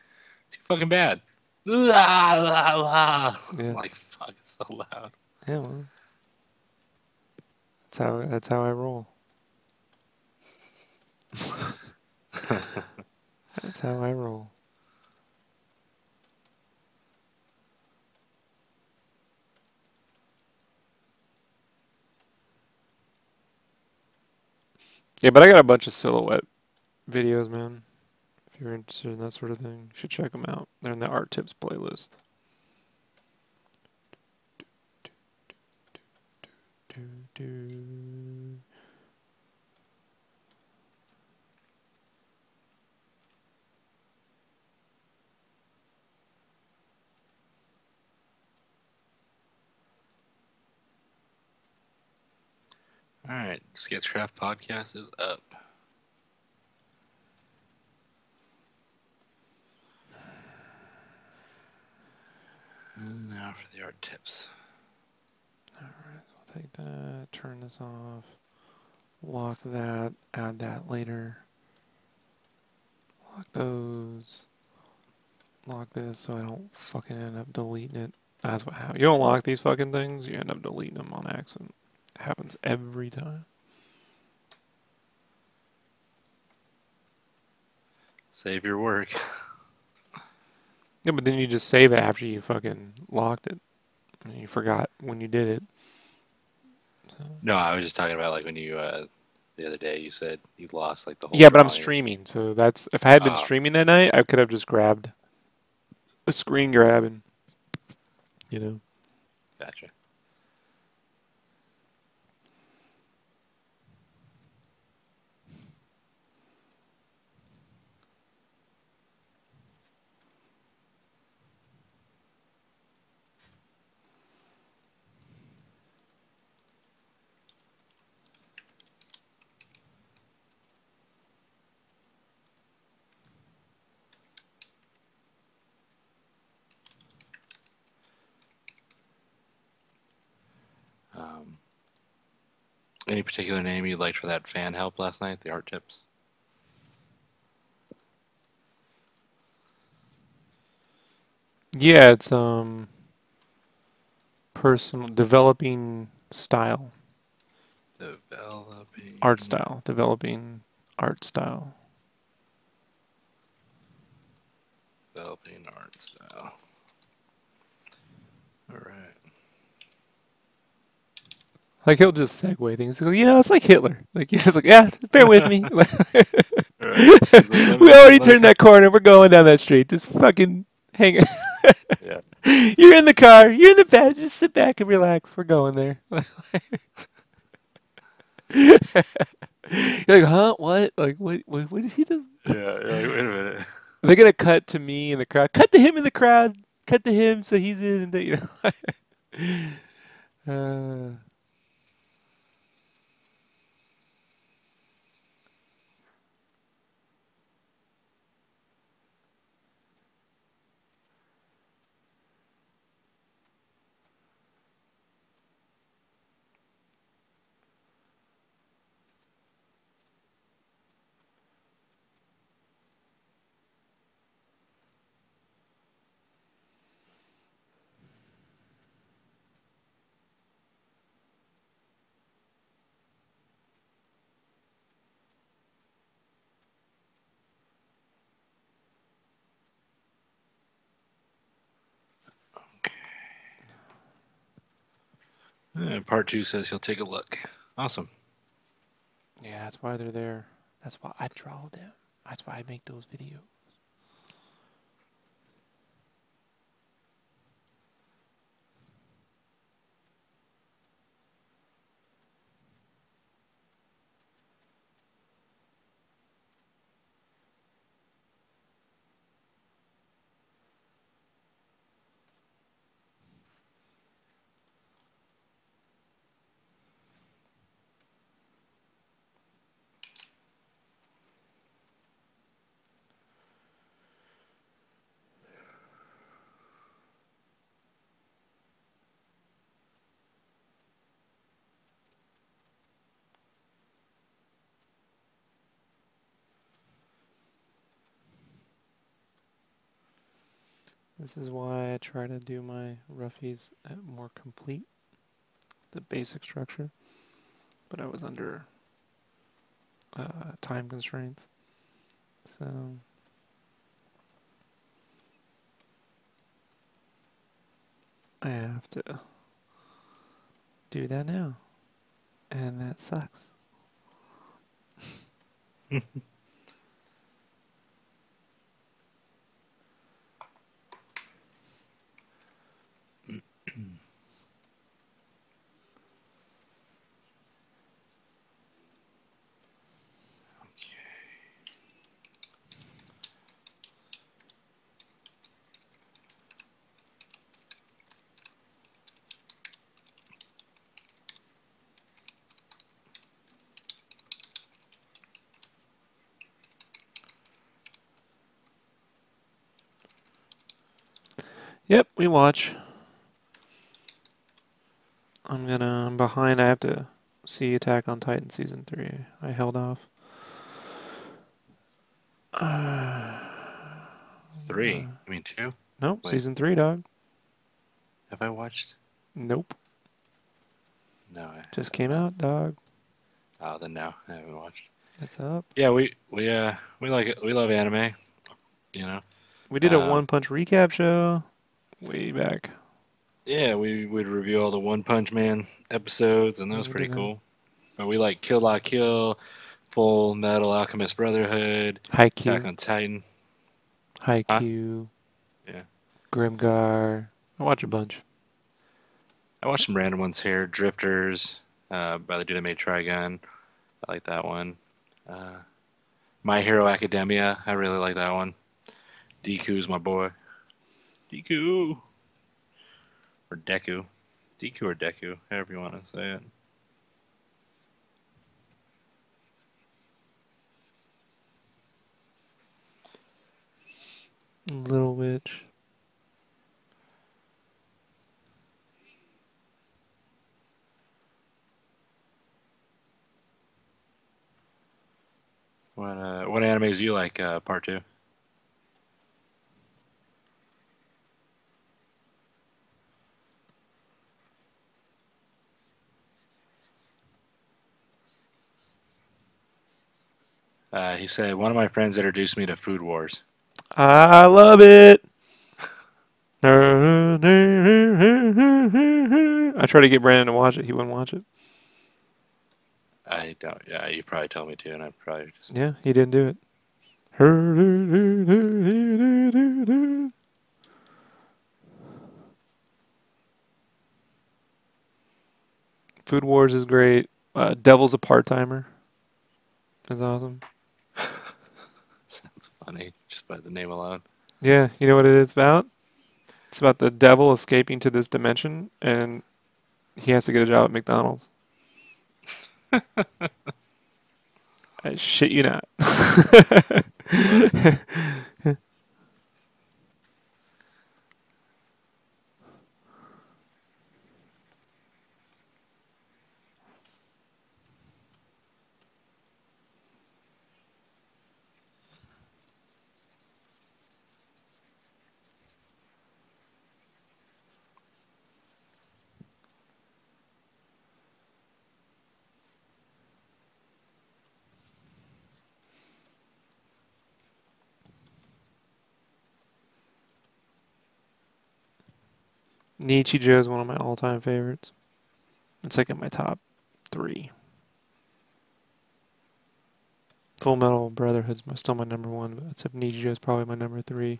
too fucking bad. I'm Yeah. like, fuck, it's so loud. Yeah. Well, that's how I roll. That's how I roll. Yeah, but I got a bunch of silhouette videos, man. If you're interested in that sort of thing, you should check them out. They're in the art tips playlist. Do, do. All right, Sketchcraft podcast is up. And now for the art tips. All right, so I'll take that. Turn this off. Lock that. Add that later. Lock those. Lock this so I don't fucking end up deleting it. That's what happens. You don't lock these fucking things, you end up deleting them on accident. It happens every time. Save your work. Yeah, but then you just save it after you fucking locked it. And you forgot when you did it. So. No, I was just talking about like when you the other day you said you lost like the whole Yeah, but I'm drawing. streaming, so that's if I had been Oh, streaming that night, I could have just grabbed a screen grab and you know. gotcha. Um, any particular name you liked for that fan help last night? The art tips. Yeah, it's personal developing style, Developing, developing art style. developing art style. All right. Like he'll just segue things. He'll go, it's like Hitler. Like he's like, yeah, bear with me. All right. He's like, We already let me turned take. that corner. We're going down that street. Just fucking hang it. Yeah. You're in the car. You're in the bed. Just sit back and relax. We're going there. You're like, huh? What? Like, what did he do? Yeah. You're like, wait a minute. They're gonna cut to me in the crowd. Cut to him in the crowd. Cut to him so he's in the, uh, Part two says he'll take a look. Awesome. yeah, that's why they're there. That's why I draw them. That's why I make those videos. This is why I try to do my roughies at more complete, the basic structure, but I was under time constraints. So I have to do that now, and that sucks. Yep, we watch. I'm behind. I have to see Attack on Titan season 3. I held off. 3? You mean 2? Nope, Wait, season 3, dog. have I watched? Nope, No, I just have came not. out, dog. Oh, then no, I haven't watched. It's up. Yeah, we like it. We love anime. You know. We did a Um, One Punch recap show way back. yeah, we would review all the One Punch Man episodes, and that Yeah, was we pretty did that. cool. But we like Kill La Kill, Full Metal Alchemist Brotherhood, Attack Haikyuu, on Titan. Huh? Haikyuu, Yeah. Grimgar. I watch a bunch. I watched some random ones here. Drifters, by the dude that made Trigun. I like that one. Uh, My Hero Academia. I really like that one. Deku's my boy. Deku. Or Deku. Deku or Deku, however you want to say it. Little Witch. What animes do you like, part two? He said, one of my friends introduced me to Food Wars. I love it. I tried to get Brandon to watch it. He wouldn't watch it. I don't, yeah, you probably told me to, and I probably just. Yeah, he didn't do it. Food Wars is great. Devil's a part-timer is awesome. Sounds funny, just by the name alone. Yeah, you know what it is about? It's about the devil escaping to this dimension, and he has to get a job at McDonald's. I shit you not. That's funny. Nichijou is one of my all-time favorites. It's like in my top 3. Full Metal Brotherhood's still my number 1, but except Nichijou is probably my number 3.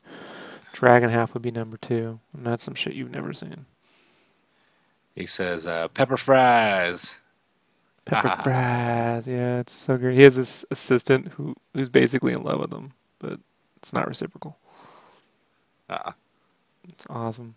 Dragon Half would be number 2, and that's some shit you've never seen. He says, pepper fries. Ha Pepper ha ha. fries, yeah, it's so great. He has this assistant who's basically in love with him, but it's not reciprocal. Uh, It's awesome.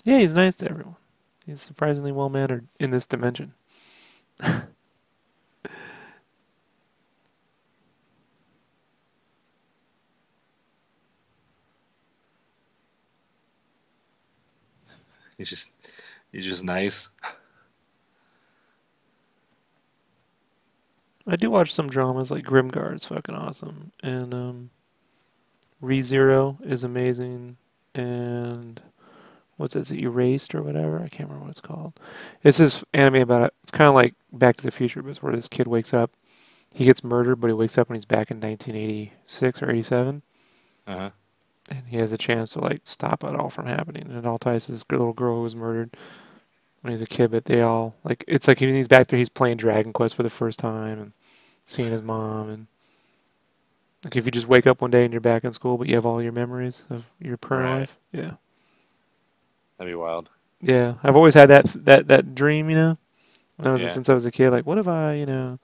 Yeah, he's nice to everyone. He's surprisingly well mannered in this dimension. He's just he's just nice. I do watch some dramas like Grimgar is fucking awesome, and ReZero is amazing, and what's it, Erased or whatever? I can't remember what it's called. It's this anime about it. It's kind of like Back to the Future, but it's where this kid wakes up. He gets murdered, but he wakes up when he's back in 1986 or 87, Uh-huh. and he has a chance to like stop it all from happening. And it all ties to this little girl who was murdered when he's a kid. But they all like it's like when he's back there, he's playing Dragon Quest for the first time and seeing his mom. And like if you just wake up one day and you're back in school, but you have all your memories of your current Right. life. Yeah, That'd be wild. yeah. I've always had that dream, you know. When I was Yeah. since I was a kid, like what if I, you know,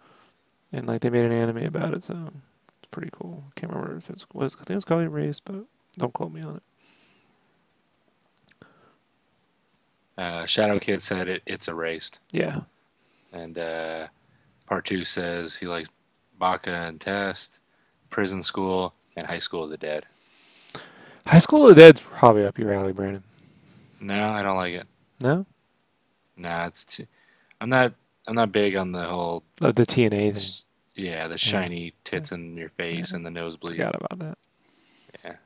and like they made an anime about it, so it's pretty cool. Can't remember if it was. I think it's called Erased, but don't quote me on it. Shadow Kid said it's erased. Yeah, And part two says he likes Baka and Test, Prison School, and High School of the Dead. High School of the Dead's probably up your alley, Brandon. No, I don't like it. No, Nah, it's too. I'm not. I'm not big on the whole. oh, the TNA thing. Yeah, the Yeah, shiny tits in your face yeah. and the nosebleed. Forgot about that. Yeah,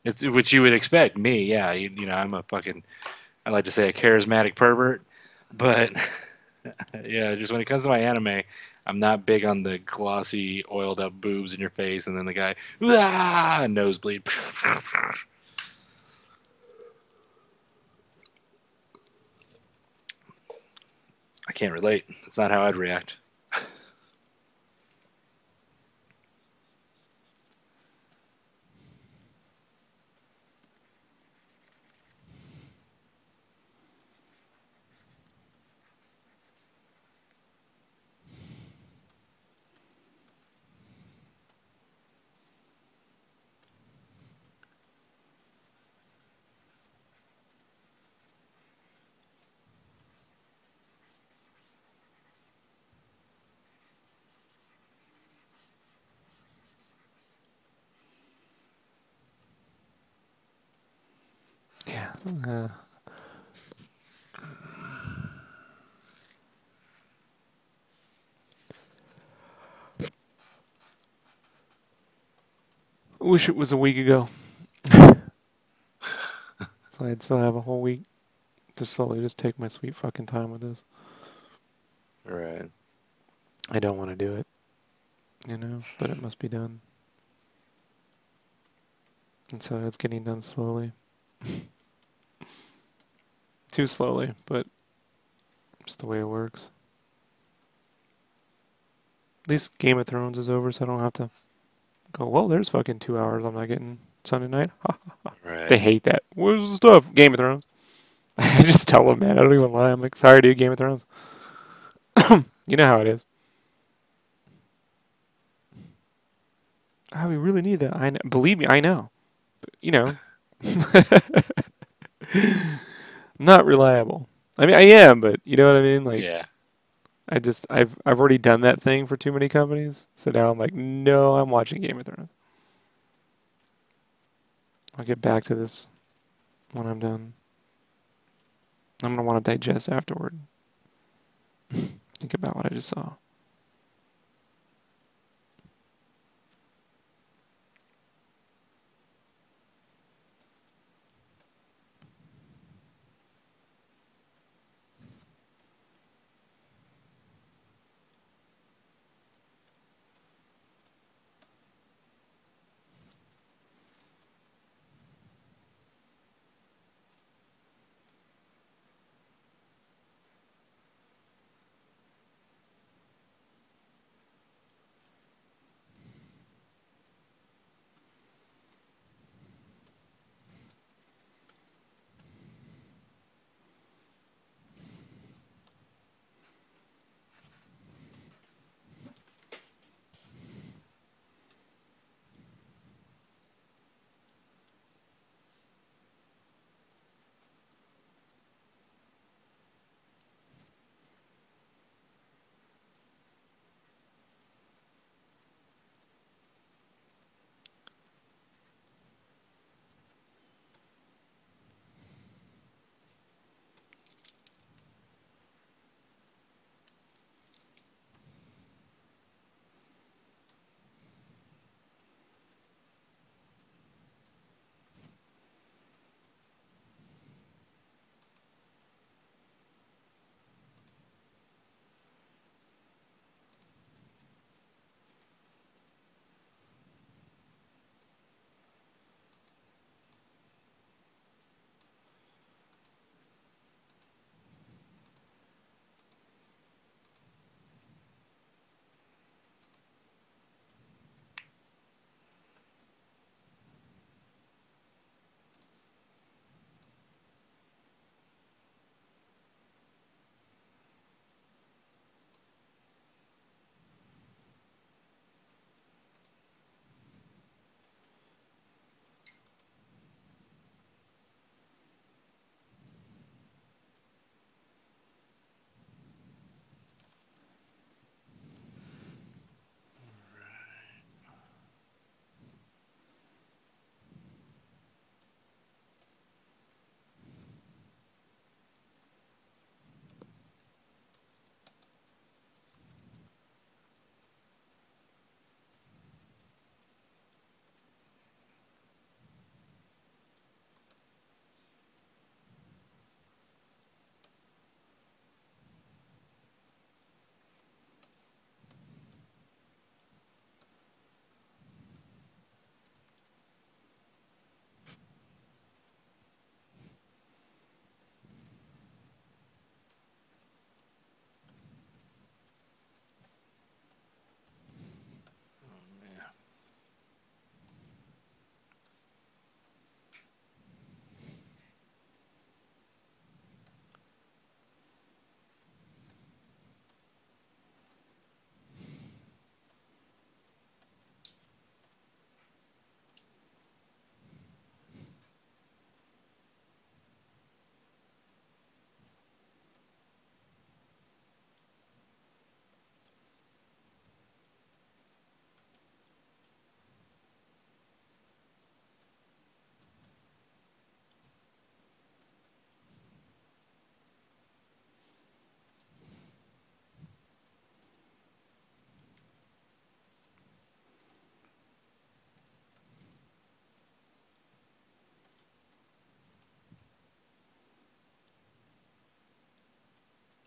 it's which you would expect. Me, yeah, you know, I'm a fucking. I like to say a charismatic pervert, but yeah, just when it comes to my anime, I'm not big on the glossy, oiled up boobs in your face, and then the guy, ah, nosebleed. I can't relate. That's not how I'd react. Yeah. I wish it was a week ago, so I'd still have a whole week to slowly just take my sweet fucking time with this. Right. I don't want to do it, you know, but it must be done, and so it's getting done slowly. Too slowly, but it's the way it works. At least Game of Thrones is over, so I don't have to go, well, there's fucking 2 hours I'm not getting Sunday night. They Right. hate that. Where's the stuff? Game of Thrones. I just tell them, man. I don't even lie. I'm like, sorry, dude, Game of Thrones. You know how it is. Oh, we really need that. I know. Believe me, I know. But, you know, not reliable. I mean, I am, but you know what I mean? Like, Yeah. I've already done that thing for too many companies. So now I'm like, no, I'm watching Game of Thrones. I'll get back to this when I'm done. I'm gonna want to digest afterward. Think about what I just saw.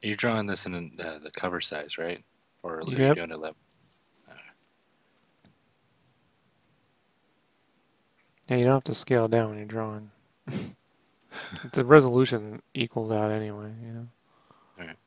You're drawing this in the cover size, right? Or are you Yep. doing 11? Yeah, you don't have to scale down when you're drawing. The resolution equals out anyway, you know. All right.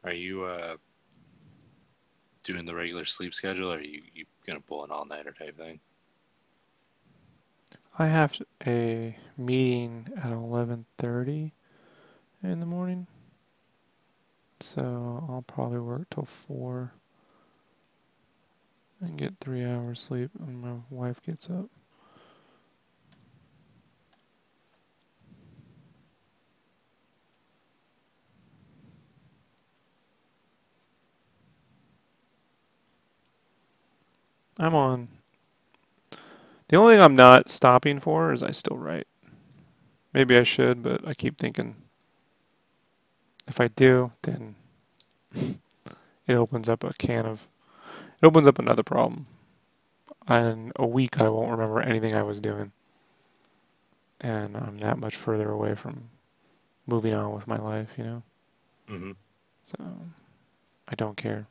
Are you doing the regular sleep schedule, or are you gonna pull an all-nighter type thing? I have a meeting at 11:30 in the morning, so I'll probably work till 4 and get 3 hours sleep when my wife gets up. I'm on. The only thing I'm not stopping for is I still write. Maybe I should, but I keep thinking if I do, then it opens up a can of. It opens up another problem. In a week, I won't remember anything I was doing. And I'm that much further away from moving on with my life, you know? Mm-hmm. So I don't care.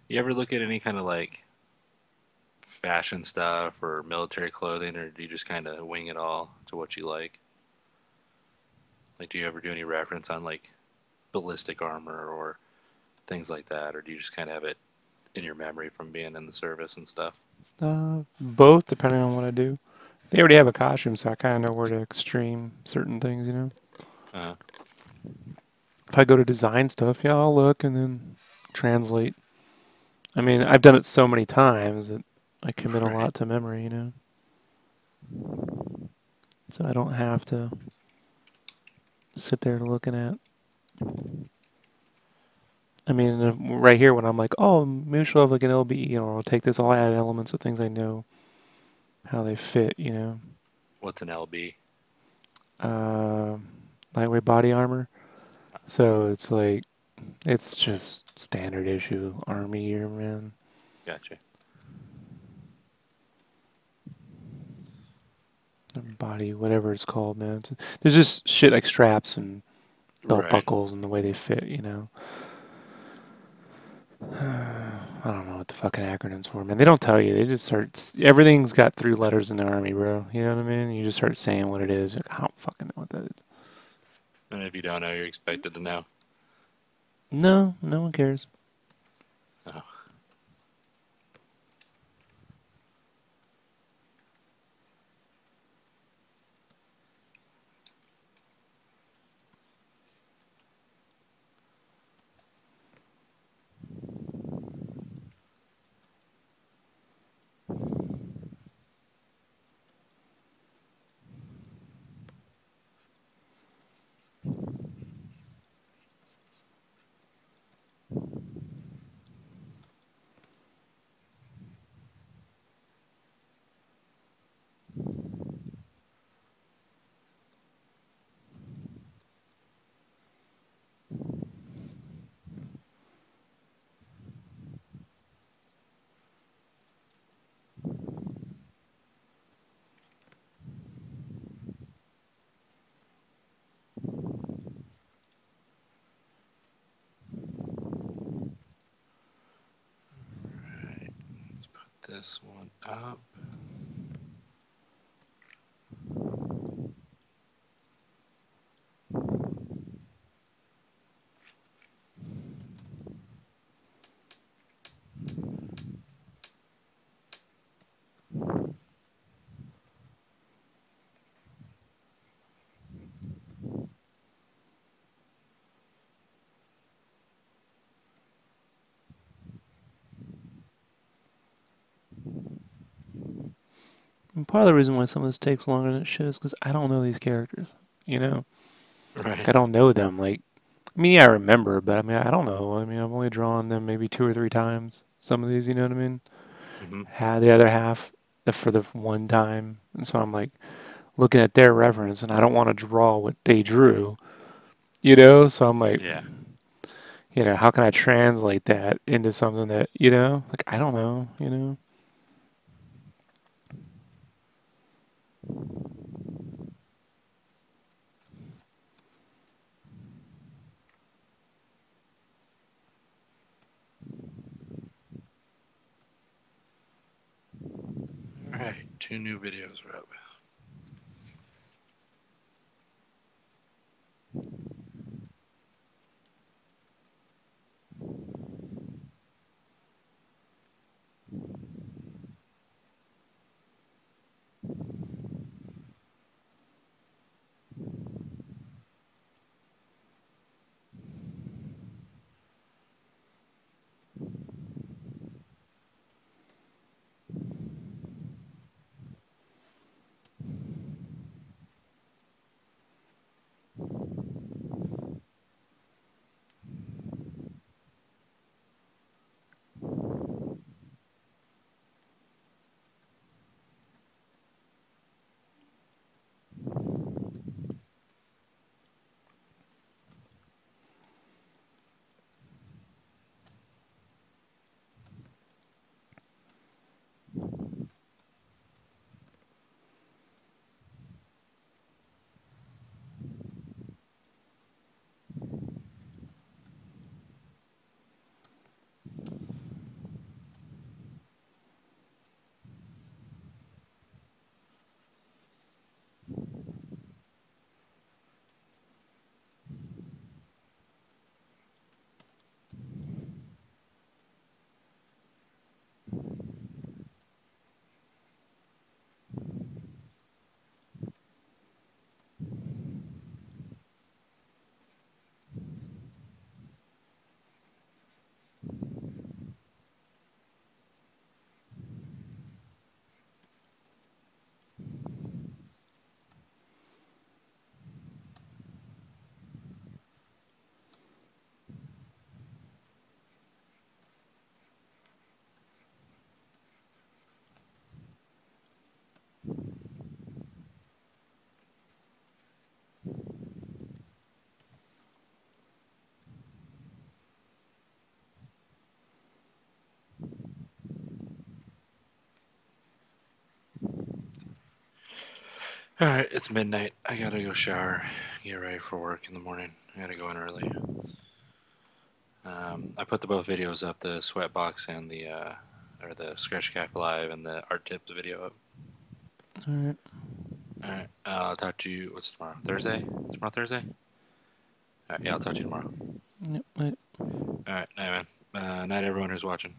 You ever look at any kind of like fashion stuff or military clothing, or do you just kind of wing it all to what you like? Like, do you ever do any reference on like ballistic armor or things like that, or do you just kind of have it in your memory from being in the service and stuff? Both, depending on what I do. They already have a costume, so I kind of know where to extreme certain things, you know? Uh, If I go to design stuff, yeah, I'll look and then translate. I mean, I've done it so many times that I commit a right. lot to memory, you know? So I don't have to sit there looking at. I mean, right here when I'm like, oh, maybe she'll have like an LB, you know, I'll take this, I'll add elements of things I know how they fit, you know? What's an LB? Uh, Lightweight body armor. So it's like, it's just standard issue army gear, man. Gotcha. Body, whatever it's called, man. There's just shit like straps and belt Right. buckles and the way they fit, you know. I don't know what the fucking acronyms for, man. They don't tell you. They just start. Everything's got 3 letters in the army, bro. You know what I mean? You just start saying what it is. Like, I don't fucking know what that is. And if you don't know, you're expected to know. No, no one cares. Oh, right. Let's put this one up. And part of the reason why some of this takes longer than it should is because I don't know these characters. You know, like Right. I don't know them. Like, I mean, yeah, I remember, but I mean, I don't know. I mean, I've only drawn them maybe 2 or 3 times. Some of these, you know what I mean? Mm-hmm. Had the other half for the one time, and so I'm like looking at their reference, and I don't want to draw what they drew, you know. So I'm like, Yeah. you know, how can I translate that into something that, you know, like I don't know, you know. All right. 2 new videos are up. All right, it's midnight. I gotta go shower, get ready for work in the morning. I gotta go in early. I put the both videos up, the sweatbox and the or the SketchCraft live and the art tips video up. All right. All right, I'll talk to you. What's tomorrow? Thursday? Tomorrow Thursday? All right, yeah, I'll talk to you tomorrow. Yep. Right. All right, night, man. Night, everyone who's watching.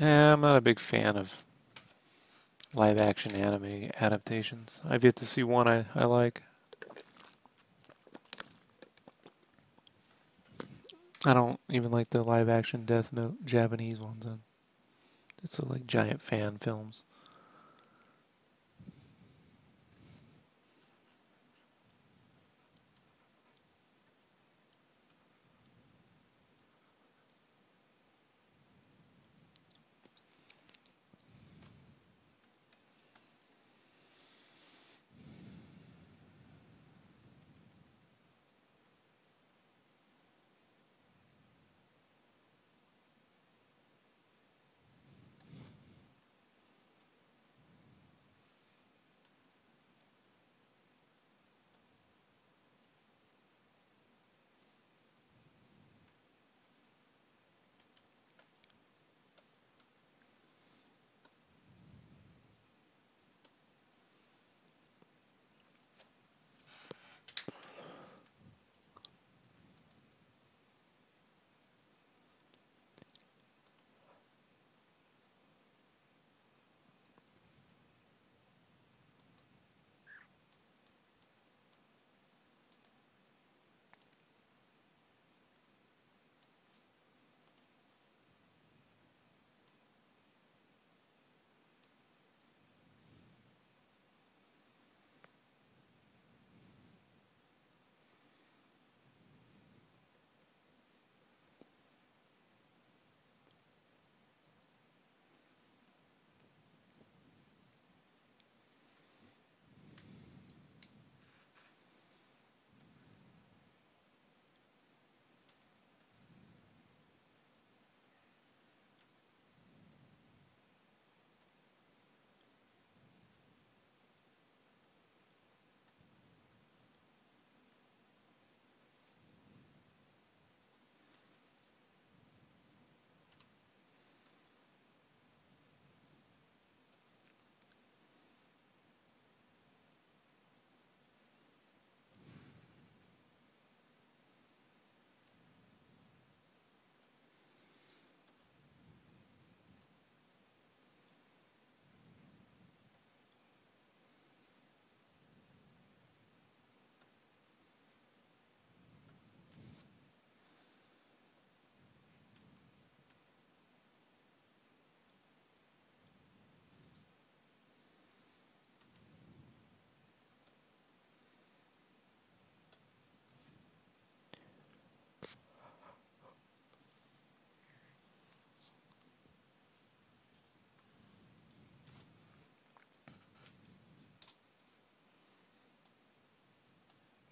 I'm not a big fan of live action anime adaptations. I've yet to see one I like. I don't even like the live action Death Note Japanese ones. It's like giant fan films.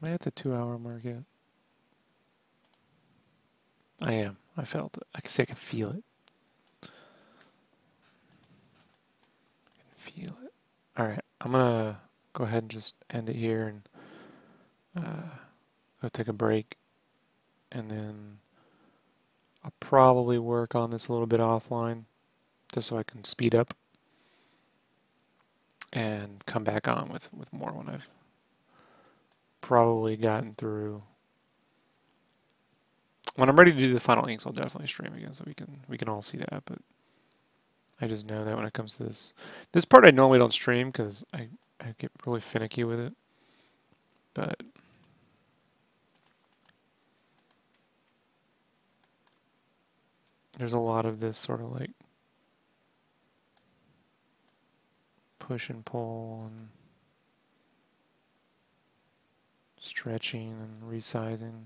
Am I at the 2 hour mark yet? I am. I felt it. I can say I can feel it. Feel it. Alright, I'm gonna go ahead and just end it here and go take a break. And then I'll probably work on this a little bit offline just so I can speed up and come back on with more when I've probably gotten through. When I'm ready to do the final inks, I'll definitely stream again so we can all see that. But I just know that when it comes to this part, I normally don't stream because I get really finicky with it. But there's a lot of this sort of like push and pull and stretching and resizing.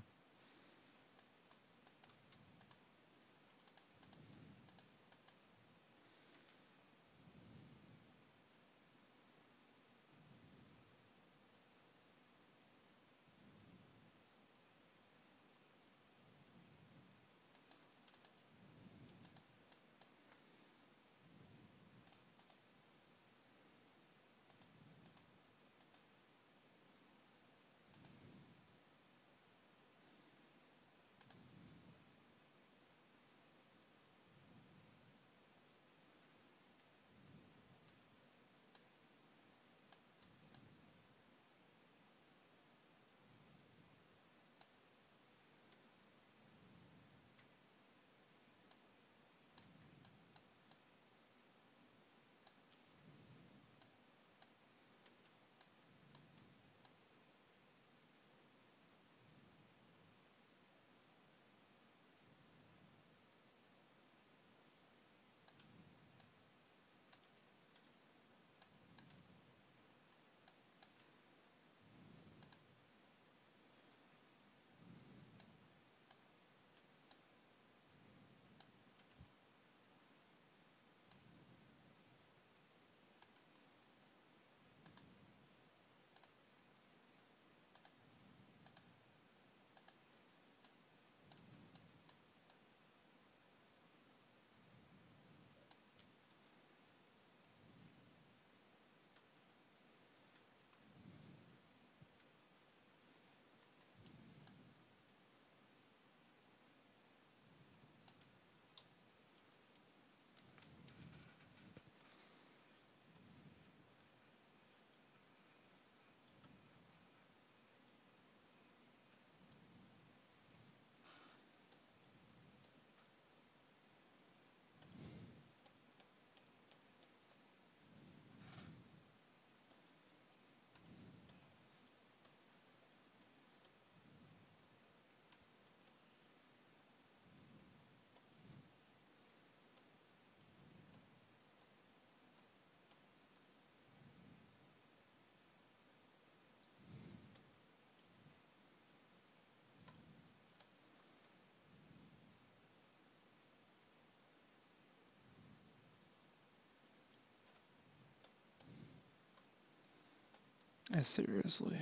Seriously.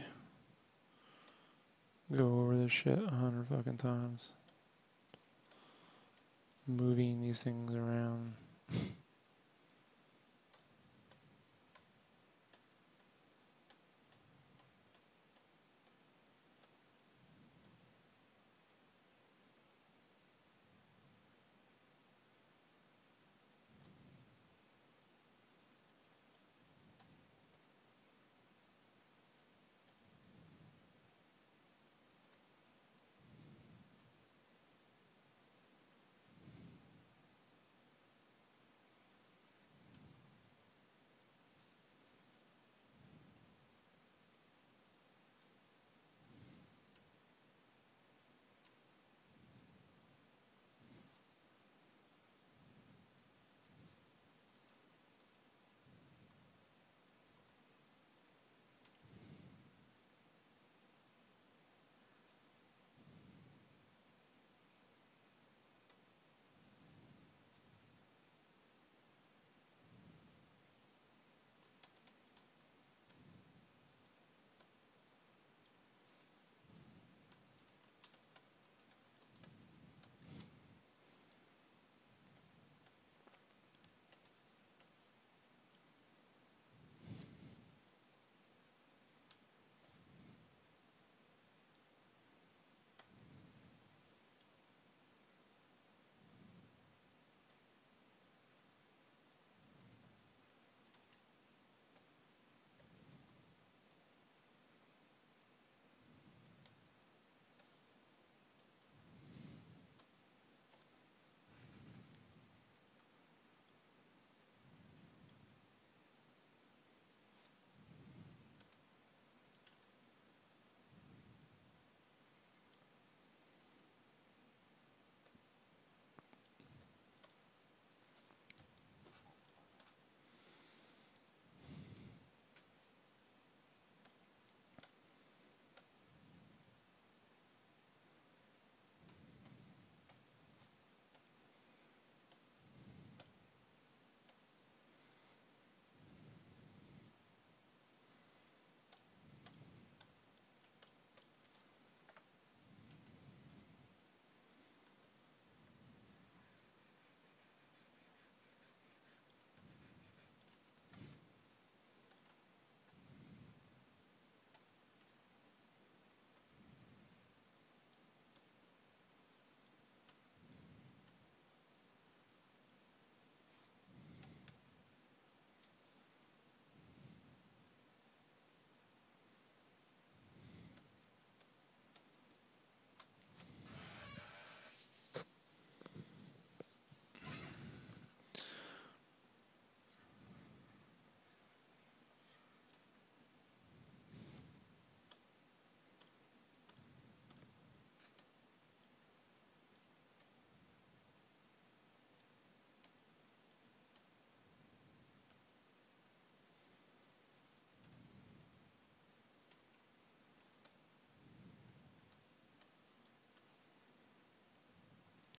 Go over this shit 100 fucking times. Moving these things around.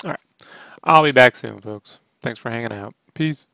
Alright. I'll be back soon, folks. Thanks for hanging out. Peace.